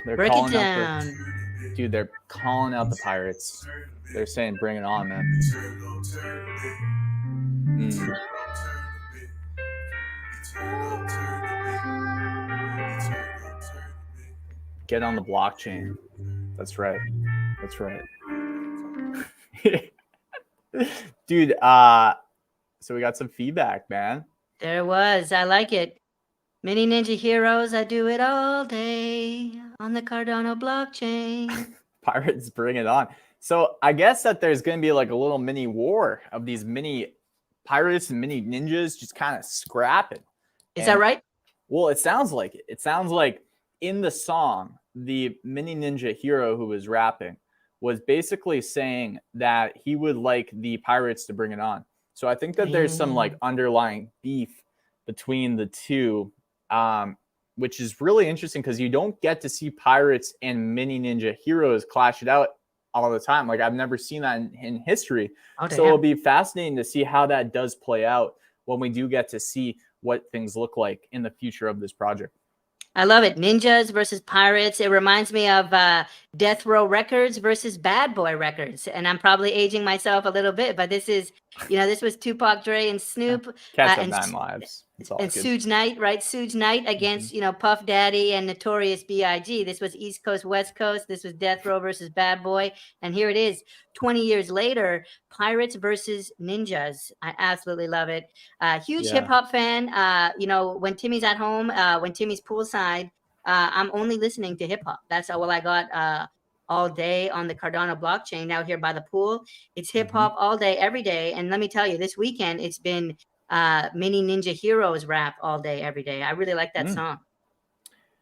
They're Break it calling out down. dude, they're calling out the pirates. They're saying, bring it on, man. Get on the blockchain. That's right. That's right. Dude, so we got some feedback, man. There it was. I like it. Mini Ninja Heroes, I do it all day on the Cardano blockchain. Pirates bring it on. So I guess that there's going to be like a little mini war of these mini pirates and mini ninjas just kind of scrapping. Is that right? Well, it sounds like it. It sounds like in the song, the mini ninja hero who was rapping was basically saying that he would like the pirates to bring it on. So I think that there's some like underlying beef between the two, which is really interesting because you don't get to see pirates and mini ninja heroes clash it out all the time. Like I've never seen that in history. Oh, so it'll be fascinating to see how that does play out when we do get to see what things look like in the future of this project. I love it. Ninjas versus pirates. It reminds me of Death Row Records versus Bad Boy Records. And I'm probably aging myself a little bit, but this is, this was Tupac, Dre, and Snoop. Catch and 9 lives. And Suge Knight, right? Suge Knight against, Puff Daddy and Notorious B.I.G. This was East Coast, West Coast. This was Death Row versus Bad Boy. And here it is, 20 years later, Pirates versus Ninjas. I absolutely love it. Huge hip hop fan. When Timmy's at home, when Timmy's poolside, I'm only listening to hip hop. That's all I got all day on the Cardano blockchain out here by the pool. It's hip hop all day, every day. And let me tell you, this weekend, it's been Mini Ninja Heroes rap all day, every day. I really like that song.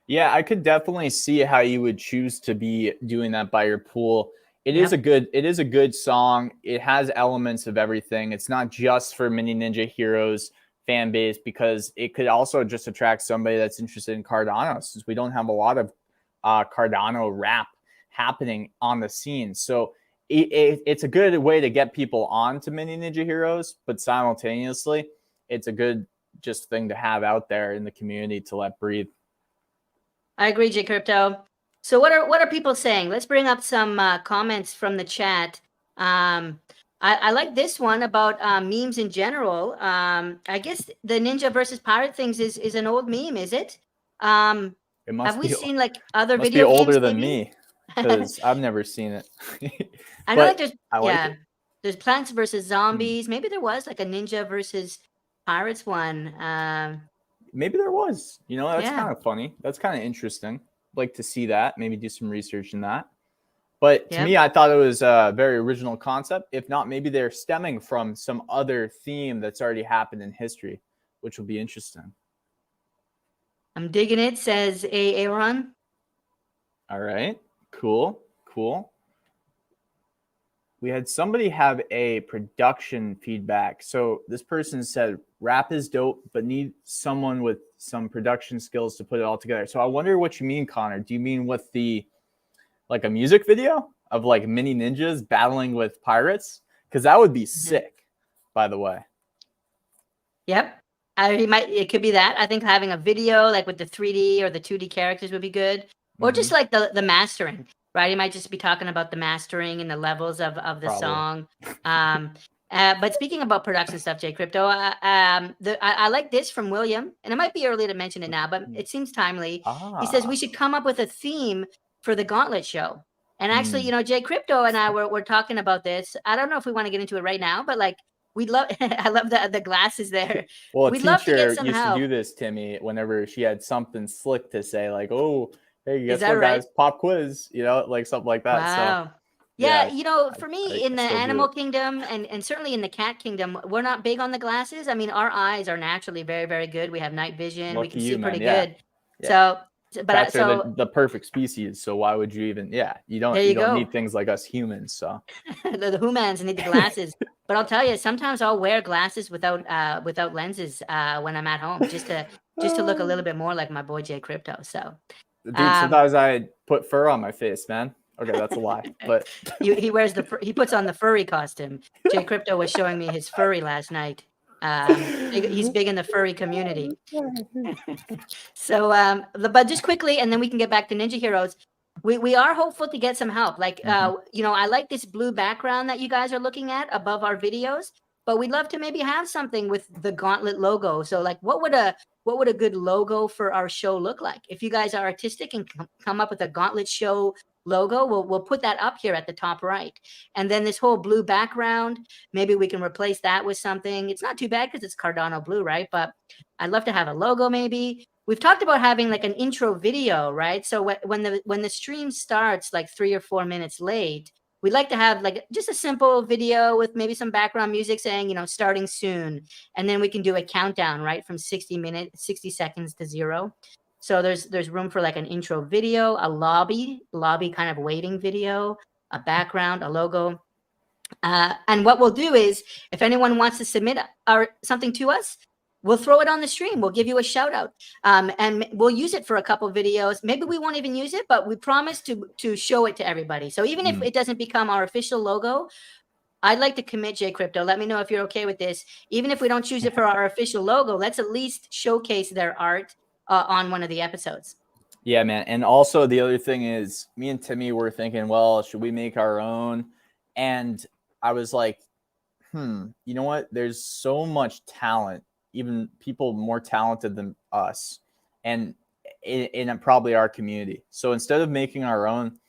Yeah, I could definitely see how you would choose to be doing that by your pool. It is a good song. It has elements of everything. It's not just for Mini Ninja Heroes fan base, because it could also just attract somebody that's interested in Cardano, since we don't have a lot of Cardano rap happening on the scene. So it's a good way to get people on to Mini Ninja Heroes, but simultaneously, it's a good just thing to have out there in the community to let breathe. I agree, JCrypto. So what are people saying? Let's bring up some comments from the chat. I like this one about memes in general. I guess the ninja versus pirate things is an old meme, is it? Have we seen like other must video be older games, than maybe? me, because I've never seen it. I know But like I like it. there's Plants versus Zombies. Maybe there was like a ninja versus Pirates one. Maybe there was. You know, that's Yeah. kind of funny. That's kind of interesting. Like to see that. Maybe do some research in that. But to Yep. me, I thought it was a very original concept. If not, maybe they're stemming from some other theme that's already happened in history, which will be interesting. I'm digging it, says Aaron. All right. Cool. We had somebody have a production feedback. So this person said, rap is dope, but need someone with some production skills to put it all together. So I wonder what you mean, Connor. Do you mean with like a music video of like mini ninjas battling with pirates? Because that would be sick, by the way. Yep. It could be that. I think having a video like with the 3D or the 2D characters would be good. Or just like the mastering, right? He might just be talking about the mastering and the levels of the Probably. song. But speaking about production stuff, JCrypto, I like this from William, and it might be early to mention it now, but it seems timely. He says we should come up with a theme for the Gauntlet show. And actually, you know, JCrypto and I were talking about this. I don't know if we want to get into it right now, but like we'd love. I love the glasses there. Well, We'd a love to teacher get some used help. to do this, Timmy, whenever she had something slick to say, like, "Oh, hey, guess that what, right? guys? Pop quiz," you know, like something like that. Wow. So, Yeah, yeah, you know, I for me in the still do animal it. kingdom and certainly in the cat kingdom, we're not big on the glasses. I mean, our eyes are naturally very, very good. We have night vision. We Lucky can see you, man. pretty Yeah, good. yeah. But Cats are so the perfect species. So why would you even? Yeah, you there don't you go. need things like us humans. So the humans need the glasses. But I'll tell you, sometimes I'll wear glasses without lenses when I'm at home, just to look a little bit more like my boy JCrypto. So, dude, sometimes I put fur on my face, man. Okay, that's a lie, but he wears he puts on the furry costume. JCrypto was showing me his furry last night. He's big in the furry community. So, but just quickly, and then we can get back to Ninja Heroes. We are hopeful to get some help. Like, you know, I like this blue background that you guys are looking at above our videos, but we'd love to maybe have something with the Gauntlet logo. So, like, what would a good logo for our show look like? If you guys are artistic and come up with a Gauntlet show logo, we'll put that up here at the top right. And then this whole blue background, maybe we can replace that with something. It's not too bad because it's Cardano blue, right? But I'd love to have a logo maybe. We've talked about having like an intro video, right? So when the stream starts like 3 or 4 minutes late, we'd like to have like just a simple video with maybe some background music saying, you know, starting soon. And then we can do a countdown, right? From 60 seconds to 0. So there's room for like an intro video, a lobby kind of waiting video, a background, a logo. And what we'll do is if anyone wants to submit something to us, we'll throw it on the stream. We'll give you a shout out. And we'll use it for a couple videos. Maybe we won't even use it, but we promise to show it to everybody. So even if it doesn't become our official logo, I'd like to commit, JCrypto. Let me know if you're okay with this. Even if we don't choose it for our official logo, let's at least showcase their art on one of the episodes. yeah, man. And also the other thing is me and Timmy were thinking, well, should we make our own? And I was like, you know what? There's so much talent, even people more talented than us, and in probably our community. So instead of making our own,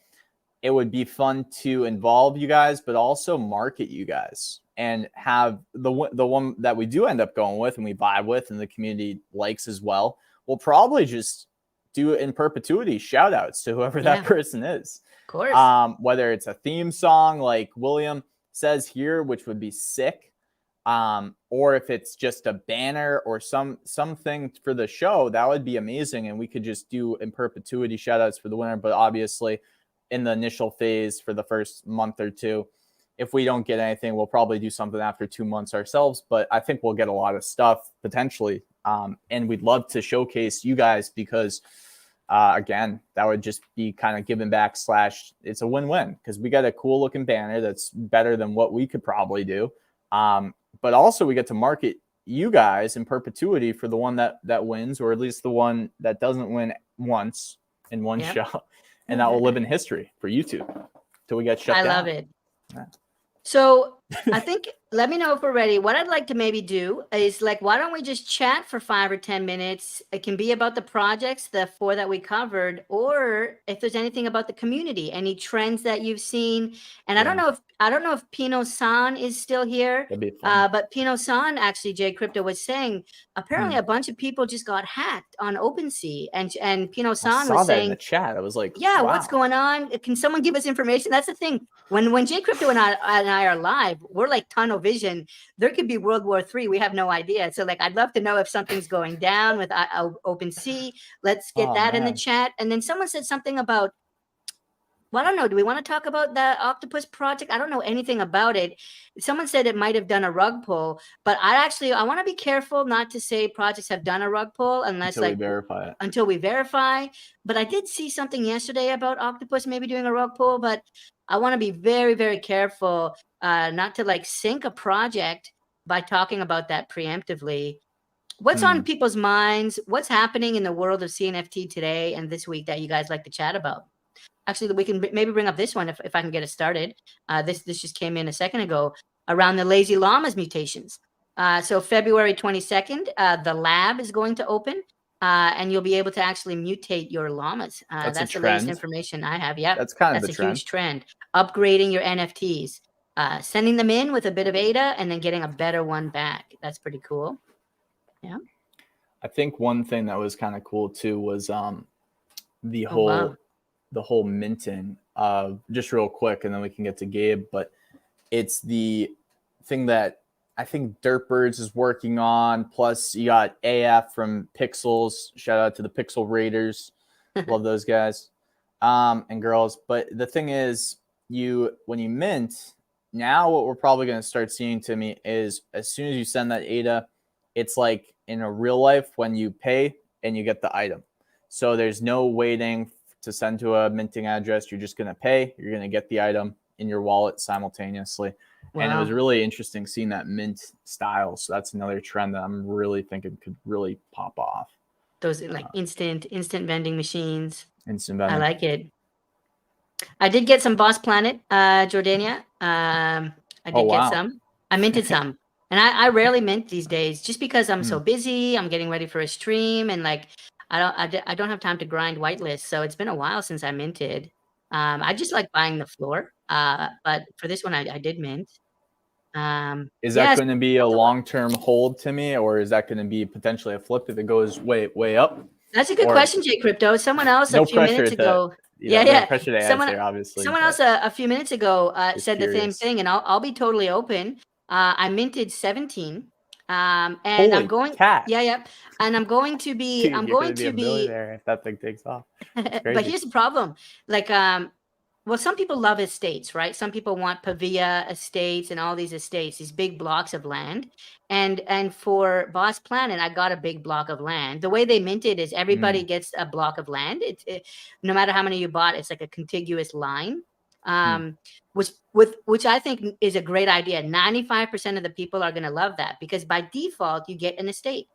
it would be fun to involve you guys, but also market you guys and have the one that we do end up going with and we vibe with and the community likes as well. We'll probably just do it in perpetuity, shout outs to whoever that person is. Of course. Whether it's a theme song like William says here, which would be sick, or if it's just a banner or something for the show, that would be amazing. And we could just do in perpetuity shout outs for the winner. But obviously in the initial phase for the first month or two, if we don't get anything, we'll probably do something after 2 months ourselves. But I think we'll get a lot of stuff potentially. And we'd love to showcase you guys because again, that would just be kind of giving back / it's a win-win because we got a cool looking banner that's better than what we could probably do. But also we get to market you guys in perpetuity for the one that wins, or at least the one that doesn't win once in one show. And that will live in history for YouTube till we get shut down. I love it. Yeah. So I think, let me know if we're ready. What I'd like to maybe do is like, why don't we just chat for 5 or 10 minutes? It can be about the projects, the 4 that we covered, or if there's anything about the community, any trends that you've seen. And I don't know if Pino-san is still here. That'd be fun. But Pino-san, actually, JCrypto was saying, apparently a bunch of people just got hacked on OpenSea, and Pino-san I saw was that saying, in the chat. I was like, yeah, wow. what's going on? Can someone give us information? That's the thing. When JCrypto and I are live, we're like tunnel vision. There could be World War III. We have no idea. So like, I'd love to know if something's going down with OpenSea. Let's get that in the chat. And then someone said something about, well, I don't know. Do we want to talk about the Octopus project? I don't know anything about it. Someone said it might have done a rug pull, but I want to be careful not to say projects have done a rug pull unless Until we verify it. Until we verify. But I did see something yesterday about Octopus maybe doing a rug pull, but I want to be very, very careful not to like sink a project by talking about that preemptively. What's on people's minds? What's happening in the world of CNFT today and this week that you guys like to chat about? Actually, we can maybe bring up this one if I can get it started. This just came in a second ago around the lazy llamas mutations. So February 22nd, the lab is going to open, and you'll be able to actually mutate your llamas. That's the latest information I have. Yep, that's kind of a huge trend. Upgrading your NFTs, sending them in with a bit of ADA, and then getting a better one back. That's pretty cool. Yeah. I think one thing that was kind of cool too was the whole minting. Just real quick, and then we can get to Gabe. But it's the thing that I think Dirtbirds is working on. Plus, you got AF from Pixels. Shout out to the Pixel Raiders. Love those guys and girls. But the thing is, when you mint, now what we're probably going to start seeing, Timmy, is as soon as you send that ADA, it's like in a real life when you pay and you get the item. So there's no waiting to send to a minting address. You're just going to pay. You're going to get the item in your wallet simultaneously. Wow. And it was really interesting seeing that mint style. So that's another trend that I'm really thinking could really pop off. Those like instant vending machines. Instant vending. I like it. I did get some Boss Planet, Jordania. I did get some. I minted some. And I rarely mint these days just because I'm so busy. I'm getting ready for a stream and like I don't have time to grind whitelist. So it's been a while since I minted. I just like buying the floor. But for this one, I did mint. Is that going to be a long-term hold, Timmy, or is that going to be potentially a flip if it goes way up? That's a good question, JCrypto. Someone else a few minutes ago. No pressure to answer, obviously. Someone else a few minutes ago said the same thing, and I'll be totally open. I minted 17. And Holy I'm going cat. And I'm going to be Dude, I'm going to be there if that thing takes off. But here's the problem. Like well, some people love estates, right? Some people want Pavia estates and all these estates, these big blocks of land. And for Boss Planet, I got a big block of land. The way they mint it is everybody gets a block of land. No matter how many you bought, it's like a contiguous line. Which I think is a great idea. 95% of the people are going to love that because by default you get an estate.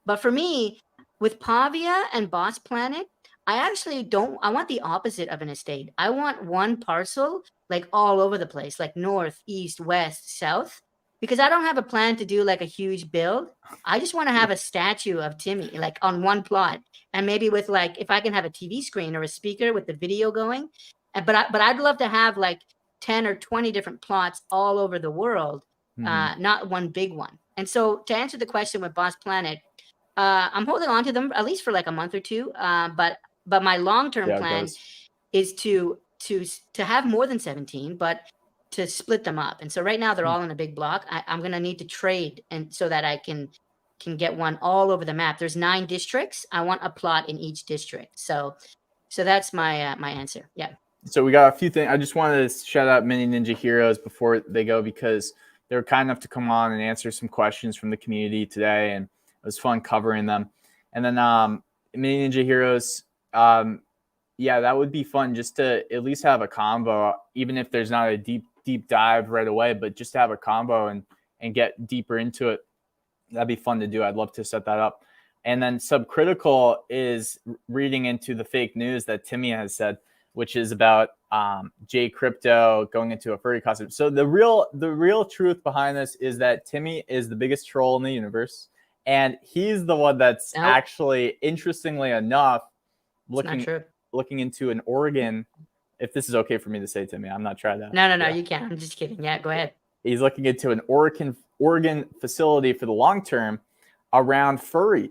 But for me, with Pavia and Boss Planet, I actually I want the opposite of an estate. I want one parcel like all over the place, like north, east, west, south, because I don't have a plan to do like a huge build. I just want to have a statue of Timmy like on one plot, and maybe with like if I can have a TV screen or a speaker with the video going. But I'd love to have like 10 or 20 different plots all over the world, not one big one. And so to answer the question with Boss Planet, I'm holding on to them at least for like a month or two. But my long-term plan is to have more than 17, but to split them up. And so right now they're all in a big block. I'm going to need to trade and so that I can get one all over the map. There's 9 districts. I want a plot in each district. So that's my my answer. Yeah. So we got a few things. I just wanted to shout out Mini Ninja Heroes before they go because they were kind enough to come on and answer some questions from the community today, and it was fun covering them. And then Mini Ninja Heroes, that would be fun just to at least have a combo, even if there's not a deep dive right away, but just to have a combo and get deeper into it. That'd be fun to do. I'd love to set that up. And then Subcritical is reading into the fake news that Timmy has said. which is about JCrypto going into a furry costume. So the real truth behind this is that Timmy is the biggest troll in the universe, and he's the one that's actually, interestingly enough, looking into an organ. If this is okay for me to say, Timmy, I'm not trying to. No, you can't. I'm just kidding. Yeah, go ahead. He's looking into an organ facility for the long term around furry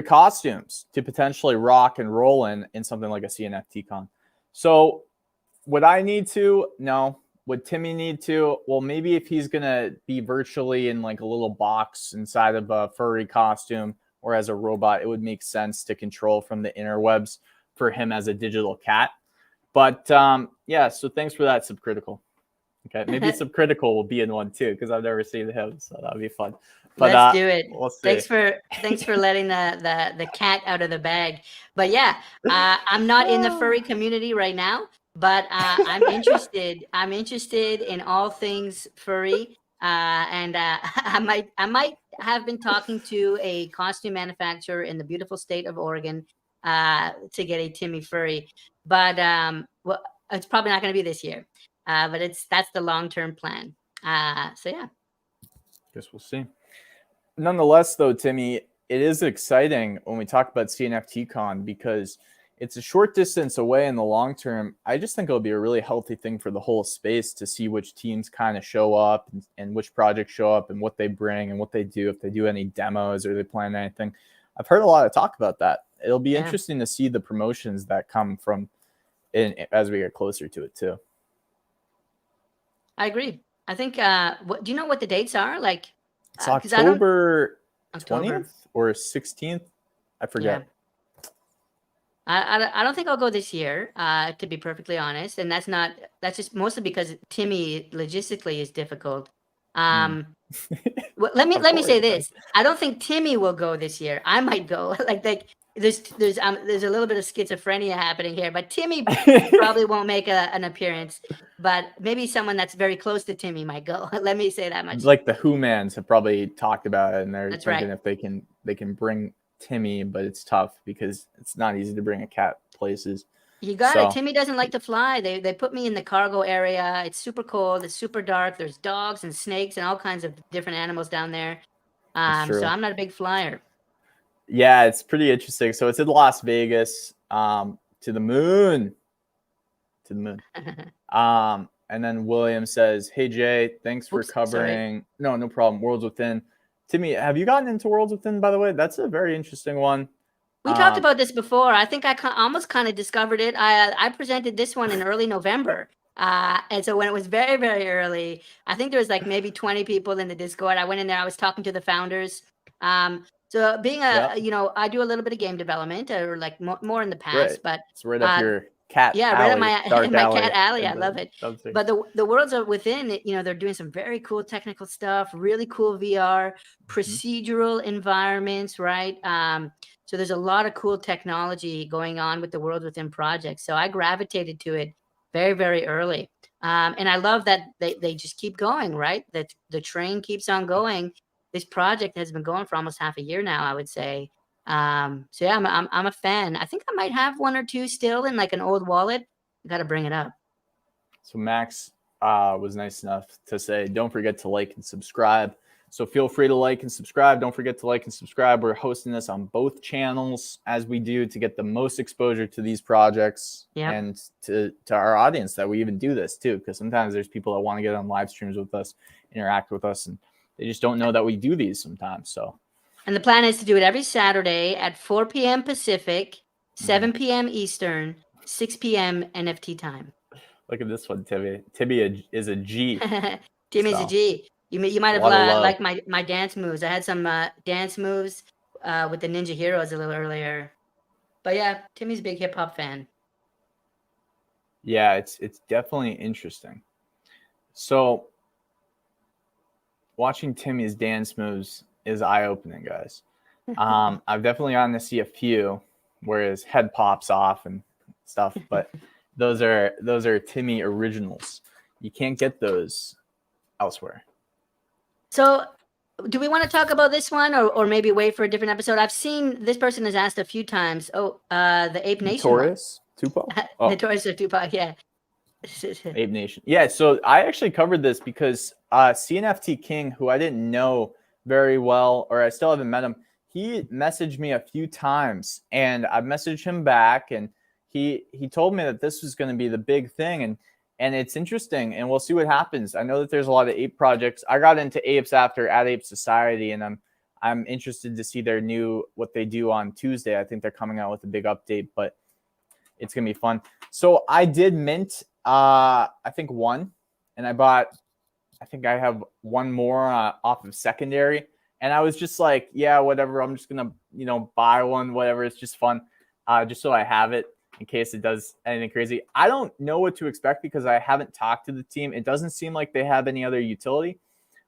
costumes to potentially rock and roll in something like a CNFT con. So would I need to? No. Would Timmy need to? Well, maybe if he's going to be virtually in like a little box inside of a furry costume or as a robot, it would make sense to control from the interwebs for him as a digital cat. But yeah, so thanks for that, Subcritical. Okay, maybe Subcritical will be in one too, because I've never seen him, so that'll be fun. But let's do it. We'll see. Thanks for letting the cat out of the bag. But yeah, I'm not in the furry community right now, but I'm interested. I'm interested in all things furry, and I might have been talking to a costume manufacturer in the beautiful state of Oregon to get a Timmy furry, but well, it's probably not going to be this year. But that's the long-term plan. So yeah. Guess we'll see. Nonetheless, though, Timmy, it is exciting when we talk about CNFT Con because it's a short distance away in the long term. I just think it'll be a really healthy thing for the whole space to see which teams kind of show up and which projects show up and what they bring and what they do, if they do any demos or they plan anything. I've heard a lot of talk about that. It'll be interesting to see the promotions that come from as we get closer to it too. I agree. I think, do you know what the dates are? Like, it's October 20th or 16th. I forget. Yeah. I don't think I'll go this year, to be perfectly honest. And that's just mostly because Timmy logistically is difficult. Well, let me say this. I don't think Timmy will go this year. I might go. like there's a little bit of schizophrenia happening here, but Timmy probably won't make an appearance. But maybe someone that's very close to Timmy might go. Let me say that much. Like the Who-mans have probably talked about it, and they're thinking if they can bring Timmy, but it's tough because it's not easy to bring a cat places. You got it. Timmy doesn't like to fly. They put me in the cargo area. It's super cold. It's super dark. There's dogs and snakes and all kinds of different animals down there. So I'm not a big flyer. Yeah, it's pretty interesting. So it's in Las Vegas, to the moon. And then William says, "Hey Jay, thanks for covering." Sorry. No problem. Worlds Within. Timmy, have you gotten into Worlds Within, by the way? That's a very interesting one. We talked about this before. I think I almost kind of discovered it. I presented this one in early November. And so when it was very, very early, I think there was like maybe 20 people in the Discord. I went in there. I was talking to the founders. So being I do a little bit of game development, or like more in the past, but it's right up your cat alley. Right up my cat alley. I love it. But the Worlds Within, they're doing some very cool technical stuff, really cool VR, procedural environments, right? So there's a lot of cool technology going on with the Worlds Within project. So I gravitated to it very, very early. And I love that they just keep going, right? That the train keeps on going. This project has been going for almost half a year now, I would say. So yeah, I'm a fan. I think I might have one or two still in like an old wallet. I got to bring it up. So Max was nice enough to say, don't forget to like and subscribe. So feel free to like and subscribe. Don't forget to like and subscribe. We're hosting this on both channels as we do to get the most exposure to these projects and to our audience that we even do this too. Because sometimes there's people that want to get on live streams with us, interact with us, and they just don't know that we do these sometimes. And the plan is to do it every Saturday at 4 p.m. Pacific, 7 p.m. Eastern, 6 p.m. NFT time. Look at this one, Timmy. Timmy is a G. Timmy's a G. You might have liked my dance moves. I had some dance moves with the Ninja Heroes a little earlier. But yeah, Timmy's a big hip hop fan. Yeah, it's definitely interesting. So watching Timmy's dance moves is eye-opening, guys. I've definitely gotten to see a few where his head pops off and stuff, but those are Timmy originals. You can't get those elsewhere. So do we want to talk about this one or maybe wait for a different episode? I've seen this person has asked a few times. The Ape Nation. Tupac? Oh, Notorious or Tupac, yeah. Ape Nation. Yeah, so I actually covered this because CNFT King, who I didn't know very well, or I still haven't met him, he messaged me a few times, and I messaged him back, and he told me that this was going to be the big thing, and it's interesting, and we'll see what happens. I know that there's a lot of ape projects. I got into apes after At Ape Society, and I'm interested to see what they do on Tuesday. I think they're coming out with a big update, but it's gonna be fun. So I did mint, I think one, and I think I have one more off of secondary, and I was just like, yeah, whatever. I'm just gonna, buy one, whatever. It's just fun, just so I have it in case it does anything crazy. I don't know what to expect because I haven't talked to the team. It doesn't seem like they have any other utility.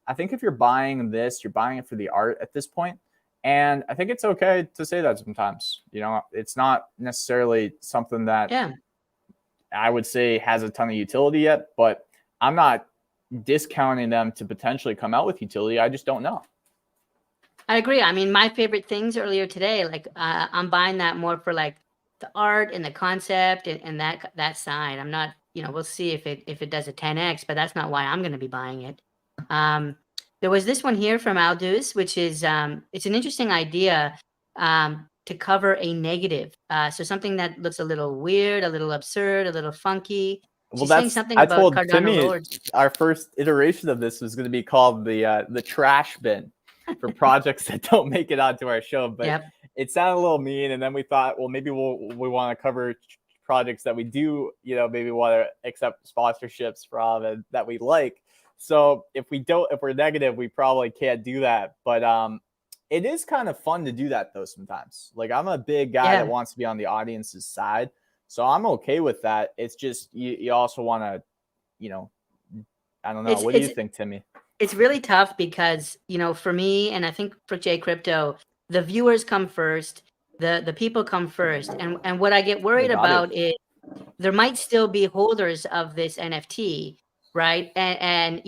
I think if you're buying this, you're buying it for the art at this point. And I think it's okay to say that sometimes. It's not necessarily something that I would say has a ton of utility yet, but I'm not discounting them to potentially come out with utility. I just don't know. I agree. I mean, my favorite things earlier today, like I'm buying that more for like the art and the concept and that side. I'm not, we'll see if it does a 10x, but that's not why I'm going to be buying it. There was this one here from Aldous, which is it's an interesting idea to cover a negative. So something that looks a little weird, a little absurd, a little funky. Well, saying something I about told Cardano Timmy Lords. our first iteration of this was going to be called the trash bin for projects that don't make it onto our show. But it sounded a little mean, and then we thought, well, maybe we want to cover projects that we do, maybe want to accept sponsorships from and that we like. So if we're negative, we probably can't do that. But it is kind of fun to do that though sometimes. Like I'm a big guy that wants to be on the audience's side. So I'm okay with that. It's just you also want to, I don't know. What do you think, Timmy? It's really tough because, for me, and I think for JCrypto, the viewers come first, the people come first. And what I get worried about is there might still be holders of this NFT, right? And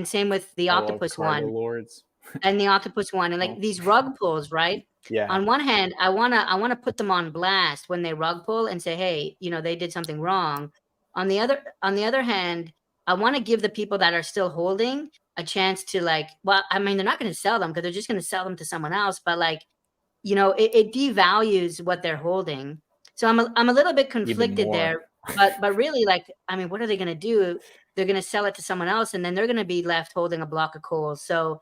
same with the octopus one. Lords. And the octopus one, and like these rug pulls, right? Yeah. On one hand, I wanna put them on blast when they rug pull and say, hey, they did something wrong. On the other hand, I want to give the people that are still holding a chance to they're not going to sell them because they're just going to sell them to someone else. But it devalues what they're holding. So I'm a little bit conflicted there. But really, what are they going to do? They're going to sell it to someone else, and then they're going to be left holding a block of coal. So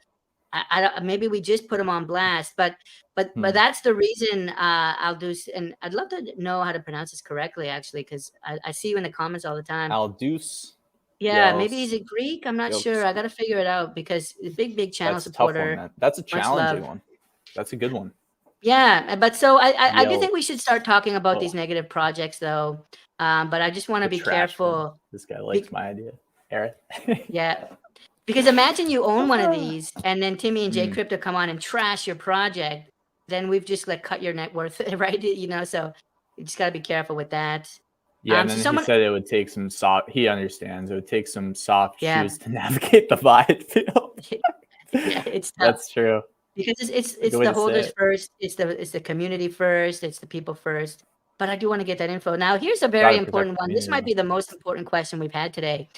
maybe we just put them on blast, but that's the reason Aldous, and I'd love to know how to pronounce this correctly, actually, because I see you in the comments all the time. Aldous. Yeah, maybe he's a Greek. I'm not sure. I got to figure it out because big channel supporter. Tough one, that's a challenging one. That's a good one. Yeah, but so I do think we should start talking about these negative projects, though. But I just want to be careful. This guy likes my idea, Eric. Yeah. Because imagine you own one of these and then Timmy and JCrypto come on and trash your project. Then we've just cut your net worth, right? So you just got to be careful with that. Yeah, and then he said it would take some he understands. It would take some soft shoes to navigate the Viad field. Yeah, it's tough. That's true. Because it's the holders first. It's the community first. It's the people first. But I do want to get that info. Now, here's a very important one. This might be the most important question we've had today.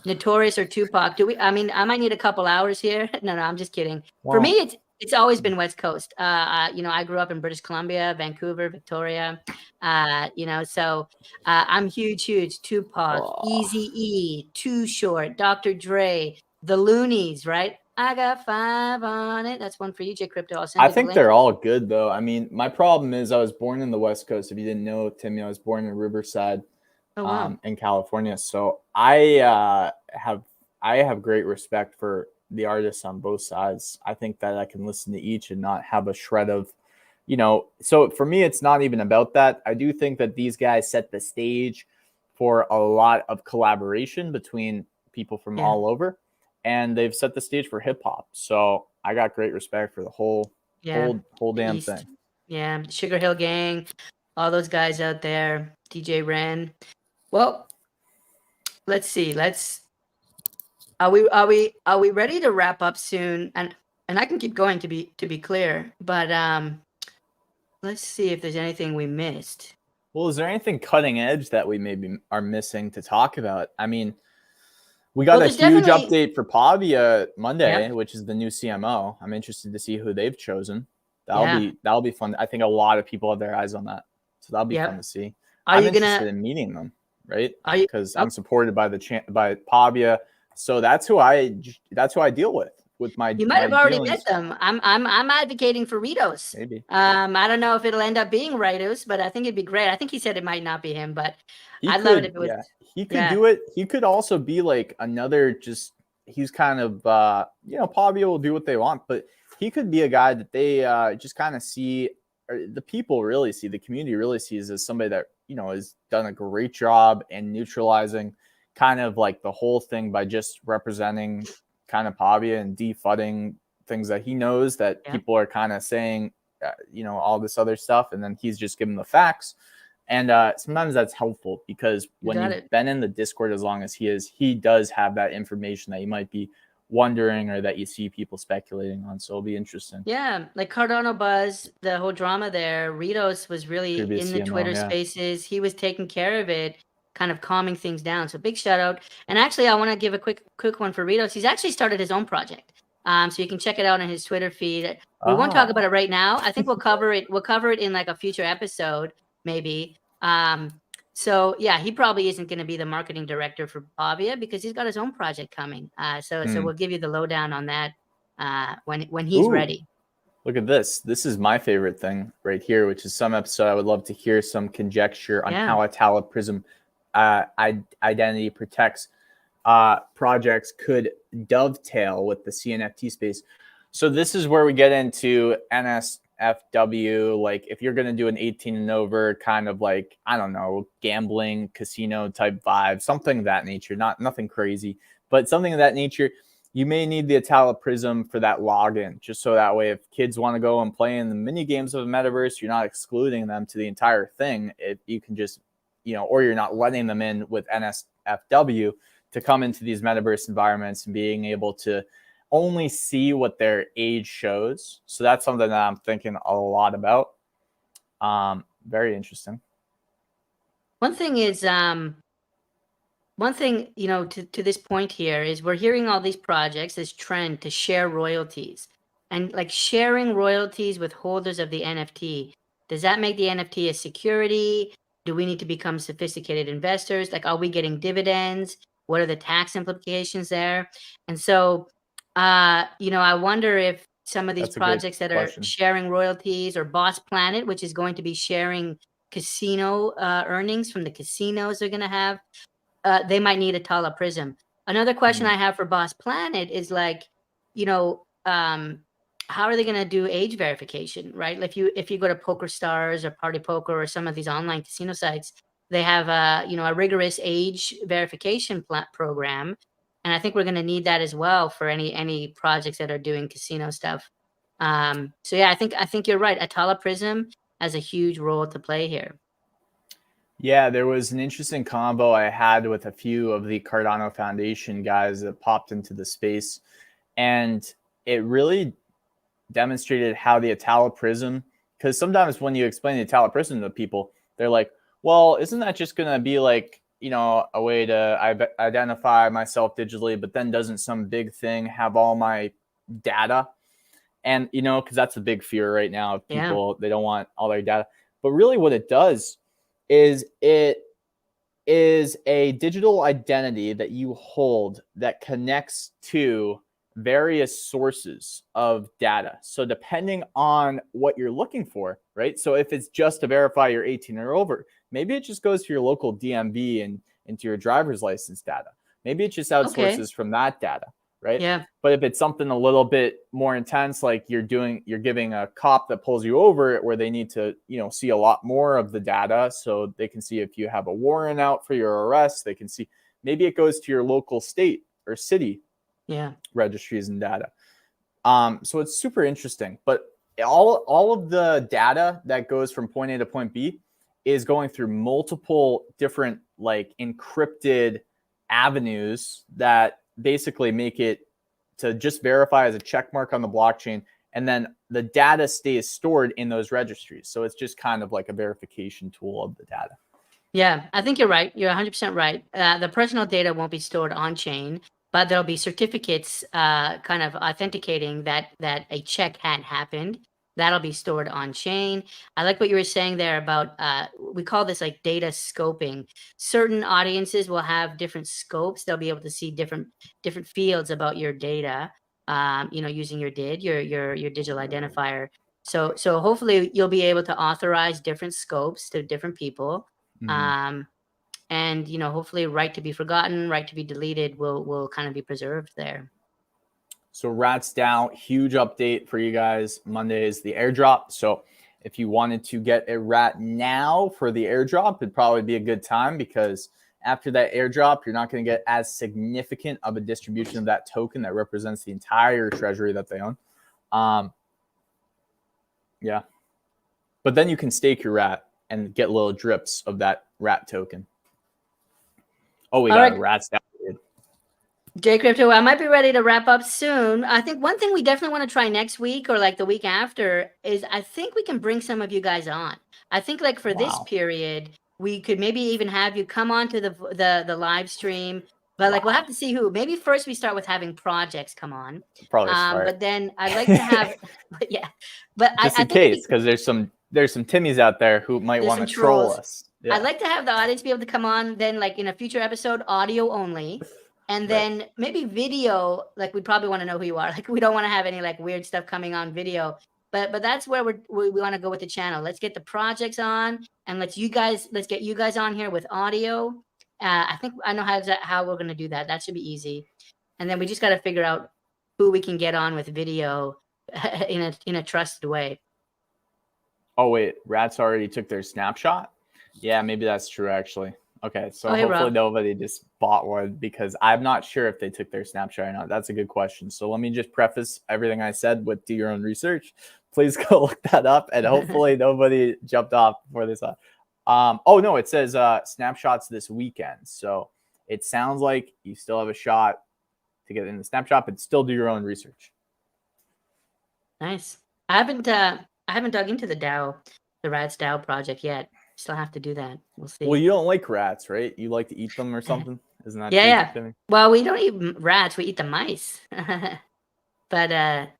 Notorious or Tupac? I might need a couple hours here. No, I'm just kidding. Wow. For me, it's always been West Coast. I grew up in British Columbia, Vancouver, Victoria. So I'm huge Tupac, Eazy-E, Too Short, Dr. Dre, The Loonies, right? I got 5 on it. That's one for you, JCrypto. I think they're all good, though. I mean, my problem is I was born in the West Coast. If you didn't know, Timmy, I was born in Riverside, in California. So I have great respect for the artists on both sides. I think that I can listen to each and not have a shred of, So for me, it's not even about that. I do think that these guys set the stage for a lot of collaboration between people from all over. And they've set the stage for hip hop. So I got great respect for the whole damn thing. Yeah. Sugar Hill Gang, all those guys out there, DJ Ren. Well, let's see. Are we ready to wrap up soon? And I can keep going to be clear, but let's see if there's anything we missed. Well, is there anything cutting edge that we maybe are missing to talk about? I mean, we got a there's huge definitely- update for Pavia Monday, Yep. which is the new CMO. I'm interested to see who they've chosen. Yeah. That'll be fun. I think a lot of people have their eyes on that, so that'll be Yep. fun to see. Are I'm you interested gonna? in meeting them, right? Are you? Because I'm supported by by Pavia, so that's who I deal with my. You might have already dealings. met them. I'm advocating for Ritos. Maybe. I don't know if it'll end up being Ritos, but I think it'd be great. I think he said it might not be him, but I'd love it if it was. Yeah, he could do it. He could also be like another just. He's kind of Pavia will do what they want, but he could be a guy that they just kind of see, or the people really see, the community really sees as somebody that has done a great job in neutralizing kind of like the whole thing by just representing kind of Pavia and defutting things that he knows that people are kind of saying, all this other stuff, and then he's just giving the facts. And sometimes that's helpful because when you've been in the Discord as long as he does have that information that you might be wondering or that you see people speculating on. So it'll be interesting. Yeah, like Cardano Buzz, the whole drama there. Ritos was really in the CMO, Twitter spaces. He was taking care of it, kind of calming things down. So big shout out. And actually, I want to give a quick one for Ritos. He's actually started his own project. So you can check it out on his Twitter feed. We won't talk about it right now. I think we'll cover it. We'll cover it in like a future episode, maybe. So yeah, he probably isn't going to be the marketing director for Pavia because he's got his own project coming. So we'll give you the lowdown on that when he's ready. Look at this. This is my favorite thing right here, which is some episode I would love to hear some conjecture on how Atala Prism identity protects projects could dovetail with the CNFT space. So this is where we get into NSFW, like if you're going to do an 18 and over kind of like, I don't know, gambling, casino type vibe, something of that nature, nothing crazy, but something of that nature, you may need the Atala Prism for that login, just so that way if kids want to go and play in the mini games of the metaverse, you're not excluding them to the entire thing. If you can just, or you're not letting them in with NSFW to come into these metaverse environments and being able to only see what their age shows. So that's something that I'm thinking a lot about. Very interesting. One thing is, to this point here is we're hearing all these projects, this trend to share royalties, and like sharing royalties with holders of the NFT. Does that make the NFT a security? Do we need to become sophisticated investors? Like, are we getting dividends? What are the tax implications there? And so, I wonder if some of these projects that are sharing royalties, or Boss Planet, which is going to be sharing casino earnings from the casinos they're going to have, they might need a Atala Prism. Another question I have for Boss Planet is like, how are they going to do age verification, right? Like if you go to PokerStars or Party Poker or some of these online casino sites, they have a rigorous age verification program, and I think we're going to need that as well for any projects that are doing casino stuff. So yeah, I think you're right. Atala Prism has a huge role to play here. Yeah, there was an interesting combo I had with a few of the Cardano Foundation guys that popped into the space, and it really demonstrated how the Atala Prism, because sometimes when you explain the Atala Prism to people, they're like, well, isn't that just going to be like, a way to identify myself digitally, but then doesn't some big thing have all my data? And, because that's a big fear right now of people, they don't want all their data. But really what it does is it is a digital identity that you hold that connects to various sources of data. So depending on what you're looking for, right? So if it's just to verify you're 18 or over, maybe it just goes to your local DMV and into your driver's license data. Maybe it just outsources from that data, right? Yeah. But if it's something a little bit more intense, like you're giving a cop that pulls you over where they need to, see a lot more of the data, so they can see if you have a warrant out for your arrest, they can see, maybe it goes to your local state or city registries and data. So it's super interesting, but all of the data that goes from point A to point B is going through multiple different like encrypted avenues that basically make it to just verify as a check mark on the blockchain and then the data stays stored in those registries. So it's just kind of like a verification tool of the data. Yeah, I think you're right. You're 100% right. The personal data won't be stored on chain, but there'll be certificates kind of authenticating that a check had happened. That'll be stored on chain. I like what you were saying there about we call this like data scoping. Certain audiences will have different scopes. They'll be able to see different fields about your data. Using your DID, your digital identifier. So hopefully you'll be able to authorize different scopes to different people. And hopefully right to be forgotten, right to be deleted will kind of be preserved there. So Rats DAO, huge update for you guys. Monday is the airdrop. So if you wanted to get a rat now for the airdrop, it'd probably be a good time, because after that airdrop, you're not going to get as significant of a distribution of that token that represents the entire treasury that they own. Yeah. But then you can stake your rat and get little drips of that rat token. Oh, we got a Rats DAO. JCrypto, I might be ready to wrap up soon. I think one thing we definitely want to try next week or like the week after is I think we can bring some of you guys on. I think like for this period, we could maybe even have you come on to the live stream. But like we'll have to see who. Maybe first we start with having projects come on. Probably smart. But then I'd like to have But just in case, because there's some Timmies out there who might want to troll us. Yeah. I'd like to have the audience be able to come on then like in a future episode, audio only. And then maybe video, like we'd probably want to know who you are. Like we don't want to have any like weird stuff coming on video, but that's where we want to go with the channel. Let's get the projects on, and let's get you guys on here with audio. I think I know how we're gonna do that. That should be easy. And then we just got to figure out who we can get on with video in a trusted way. Oh wait, Rats already took their snapshot. Yeah, maybe that's true actually. Okay, so hopefully nobody just bought one, because I'm not sure if they took their snapshot or not. That's a good question. So let me just preface everything I said with do your own research. Please go look that up, and hopefully nobody jumped off before this. Oh no, it says snapshots this weekend. So it sounds like you still have a shot to get in the snapshot, but still do your own research. Nice. I haven't dug into the Rats DAO project yet. Still have to do that. We'll see. Well, you don't like rats, right? You like to eat them or something? Isn't that yeah. Well, we don't eat rats. We eat the mice. But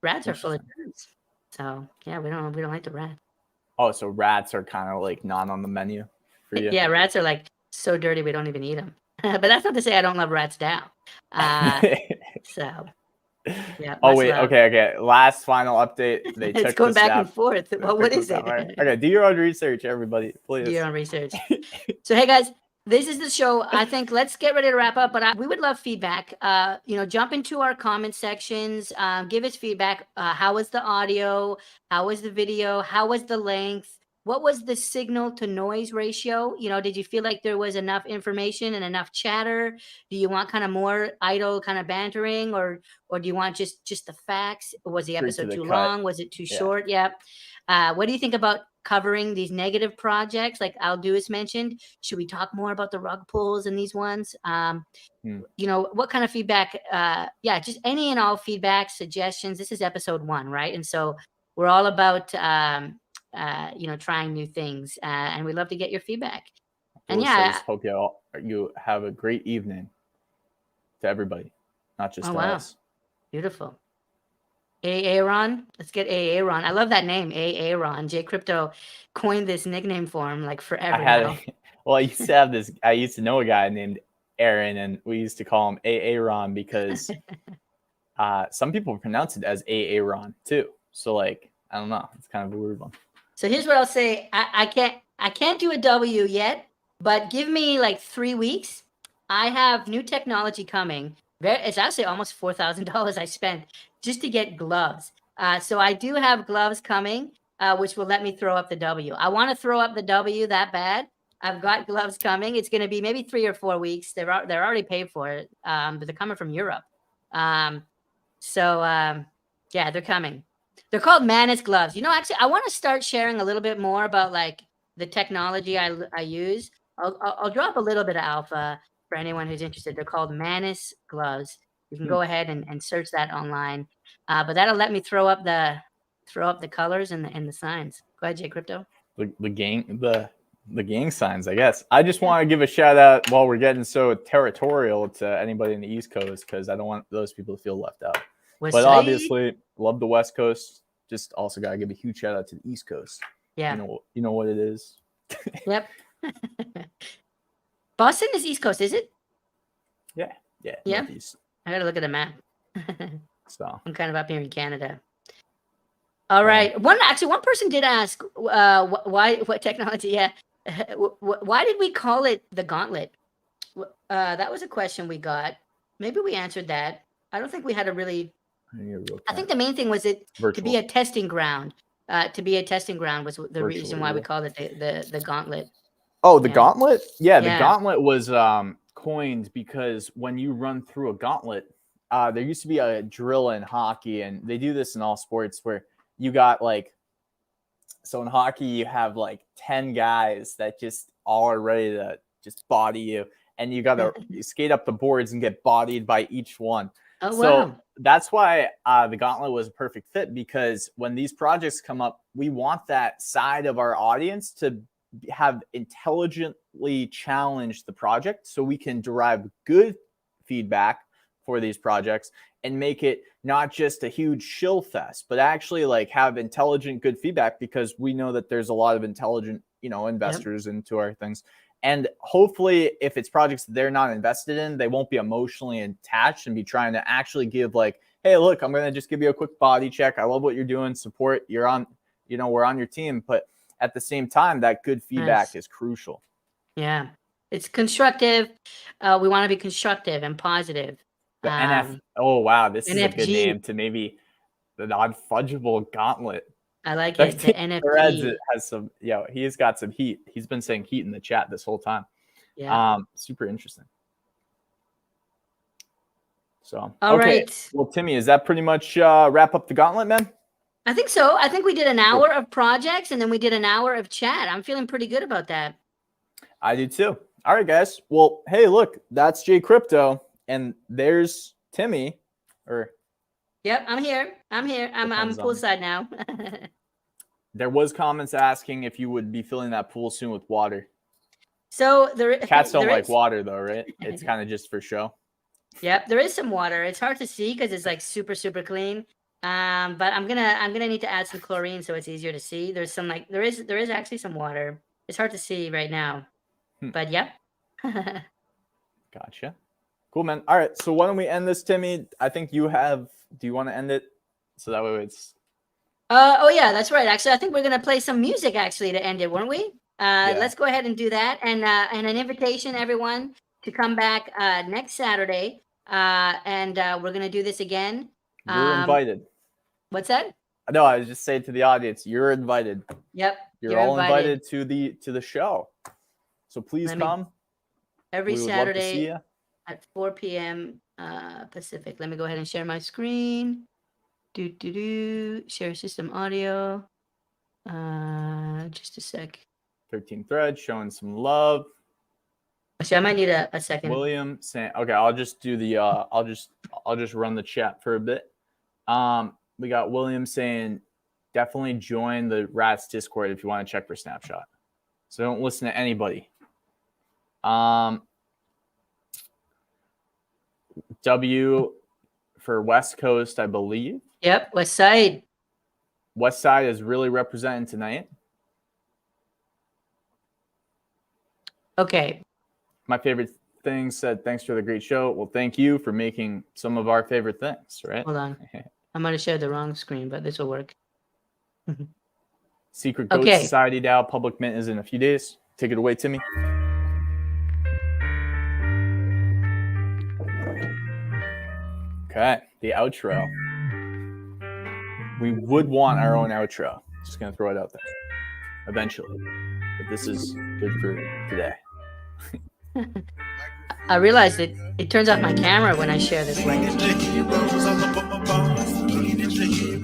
rats are full of germs. So yeah, we don't like the rat. Oh, so rats are kind of like not on the menu for you? Yeah, rats are like so dirty we don't even eat them. But that's not to say I don't love Rats DAO. So yeah. Oh wait, okay. Last final update. It's going back and forth. Well, what is it? Okay, do your own research, everybody, please. Do your own research. So hey guys, this is the show. I think let's get ready to wrap up, but we would love feedback. Jump into our comment sections. Give us feedback. How was the audio? How was the video? How was the length? What was the signal to noise ratio? Did you feel like there was enough information and enough chatter? Do you want kind of more idle kind of bantering, or do you want just the facts? Was the episode too long? Was it too short? Yeah. What do you think about covering these negative projects like Aldous mentioned? Should we talk more about the rug pulls and these ones? What kind of feedback? Just any and all feedback, suggestions. This is episode 1, right? And so we're all about trying new things, and we love to get your feedback. And hope you have a great evening to everybody, not just to us. Beautiful. Aaron, let's get Aaron. I love that name, Aaron. JCrypto coined this nickname for him like forever now. Well, I used to know a guy named Aaron, and we used to call him Aaron because some people pronounce it as Aaron too. So like, I don't know, it's kind of a weird one. So here's what I'll say. I can't do a W yet, but give me like 3 weeks. I have new technology coming. It's actually almost $4,000 I spent just to get gloves. So I do have gloves coming, which will let me throw up the W. I want to throw up the W that bad. I've got gloves coming. It's going to be maybe 3 or 4 weeks. They're already paid for it, but they're coming from Europe. They're coming. They're called Manus gloves. Actually, I want to start sharing a little bit more about like the technology I use. I'll drop a little bit of alpha for anyone who's interested. They're called Manus gloves. You can go ahead and search that online. But that'll let me throw up the throw up the colors and the signs. Go ahead, JCrypto. The gang signs, I guess. I just want to give a shout out while we're getting so territorial to anybody in the East Coast, because I don't want those people to feel left out. West But Side. obviously, love the West Coast. Just also gotta give a huge shout out to the East Coast. Yeah. You know what it is. Yep. Boston is East Coast, is it? Yeah. Northeast. I gotta look at the map. So I'm kind of up here in Canada. All right. One person did ask why what technology? Yeah. Why did we call it the Gauntlet? That was a question we got. Maybe we answered that. I don't think we had a really. I think the main thing was to be a testing ground. To be a testing ground was the reason why we called it the Gauntlet. Oh, the Gauntlet? Yeah, the Gauntlet was coined because when you run through a gauntlet, there used to be a drill in hockey, and they do this in all sports where you got so in hockey, you have 10 guys that just all are ready to just body you, and you got to skate up the boards and get bodied by each one. Oh, so wow. that's why the Gauntlet was a perfect fit, because when these projects come up, we want that side of our audience to have intelligently challenged the project so we can derive good feedback for these projects and make it not just a huge shill fest, but actually have intelligent, good feedback, because we know that there's a lot of intelligent, investors into our things. And hopefully if it's projects that they're not invested in, they won't be emotionally attached and be trying to actually give hey, look, I'm going to just give you a quick body check. I love what you're doing. Support. You're on, we're on your team. But at the same time, that good feedback is crucial. Yeah. It's constructive. We want to be constructive and positive. The oh, wow. This is a good NFG. name to maybe the non-fudgeable Gauntlet. I like it. The NFT. It has some, he's got some heat. He's been saying heat in the chat this whole time. Yeah. Super interesting. So, all right. Well, Timmy, is that pretty much wrap up the Gauntlet, man? I think so. I think we did an hour of projects and then we did an hour of chat. I'm feeling pretty good about that. I do too. All right, guys. Well, hey, look, that's JCrypto, and there's Timmy. Yep, I'm here. I'm poolside now. There was comments asking if you would be filling that pool soon with water. So cats don't like water though, right? It's kind of just for show. Yep, there is some water. It's hard to see because it's super, super clean. But I'm gonna need to add some chlorine so it's easier to see. There's some there is actually some water. It's hard to see right now, but yep. Gotcha. Cool, man. All right, so why don't we end this, Timmy? I think you have. Do you want to end it so that way it's? Oh yeah, that's right. Actually, I think we're gonna play some music actually to end it, weren't we? Let's go ahead and do that, and an invitation everyone to come back next Saturday, and we're gonna do this again. You're invited. What's that? No, I was just saying to the audience, you're invited. Yep. You're all invited to the show. So please come. Every Saturday at 4 p.m. Pacific. Let me go ahead and share my screen. Share system audio. Just a sec. 13 threads showing some love. Actually, I might need a second. William saying, okay, I'll just do the I'll just run the chat for a bit. We got William saying, definitely join the Rats Discord if you want to check for Snapshot. So don't listen to anybody. W for West Coast, I believe. Yep, West Side. West Side is really representing tonight. Okay. My favorite thing said, thanks for the great show. Well, thank you for making some of our favorite things, right? Hold on. I might have shared the wrong screen, but this will work. Secret Goat Society DAO public mint is in a few days. Take it away, Timmy. Okay, the outro. We would want our own outro. Just gonna throw it out there. Eventually. But this is good for today. I realized it turns off my camera when I share this link.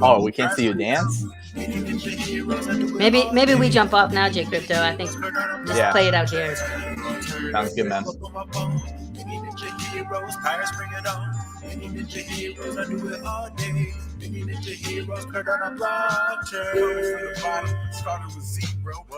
Oh, we can't see you dance? Maybe we jump off now, JCrypto. I think just play it out here. Sounds good, man. Many ninja heroes, I do it all day. Many ninja heroes, cut on a blockchain. Coming from the bottom, started with 0.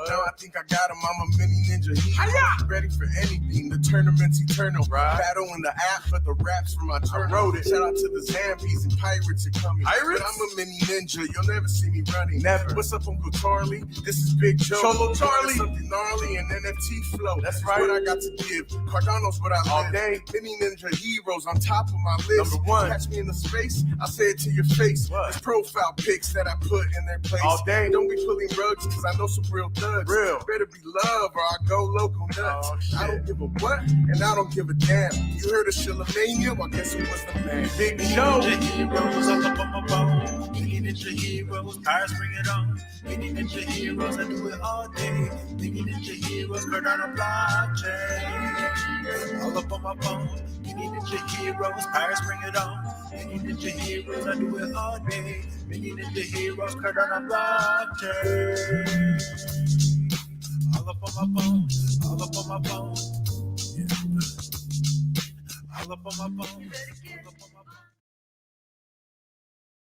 Now I think I got him. I'm a mini ninja hero. Ready for anything. The tournament's eternal. Battle in the app, but the raps from my journal. I wrote it. Shout out to the Zambies and pirates are coming. But I'm a mini ninja. You'll never see me running. Never. What's up, Uncle Charlie? This is Big Joe. Cholo Charlie. Something gnarly and NFT flow. That's right. What I got to give. Cardano's what I live. All day. Mini ninja heroes on top of my list. Number 1. Catch me in the space. I say it to your face. What? It's profile pics that I put in their place. All day. Don't be pulling rugs because I know some real thugs. Real. Better be love or I go local nuts. I don't give a what and I don't give a damn. You heard of Shillamania? Well, guess who was the man? Big Joe. Ninja heroes, all up on my phone. Many ninja heroes, pirates bring it on. Many ninja heroes, I do it all day. Many ninja heroes, cut on a blockchain. All up on my phone. Many ninja heroes, pirates bring it on. Many ninja heroes, I do it all day. Many ninja heroes, cut on a blockchain. All up on my phone. All up on my phone. Yeah. All up on my phone.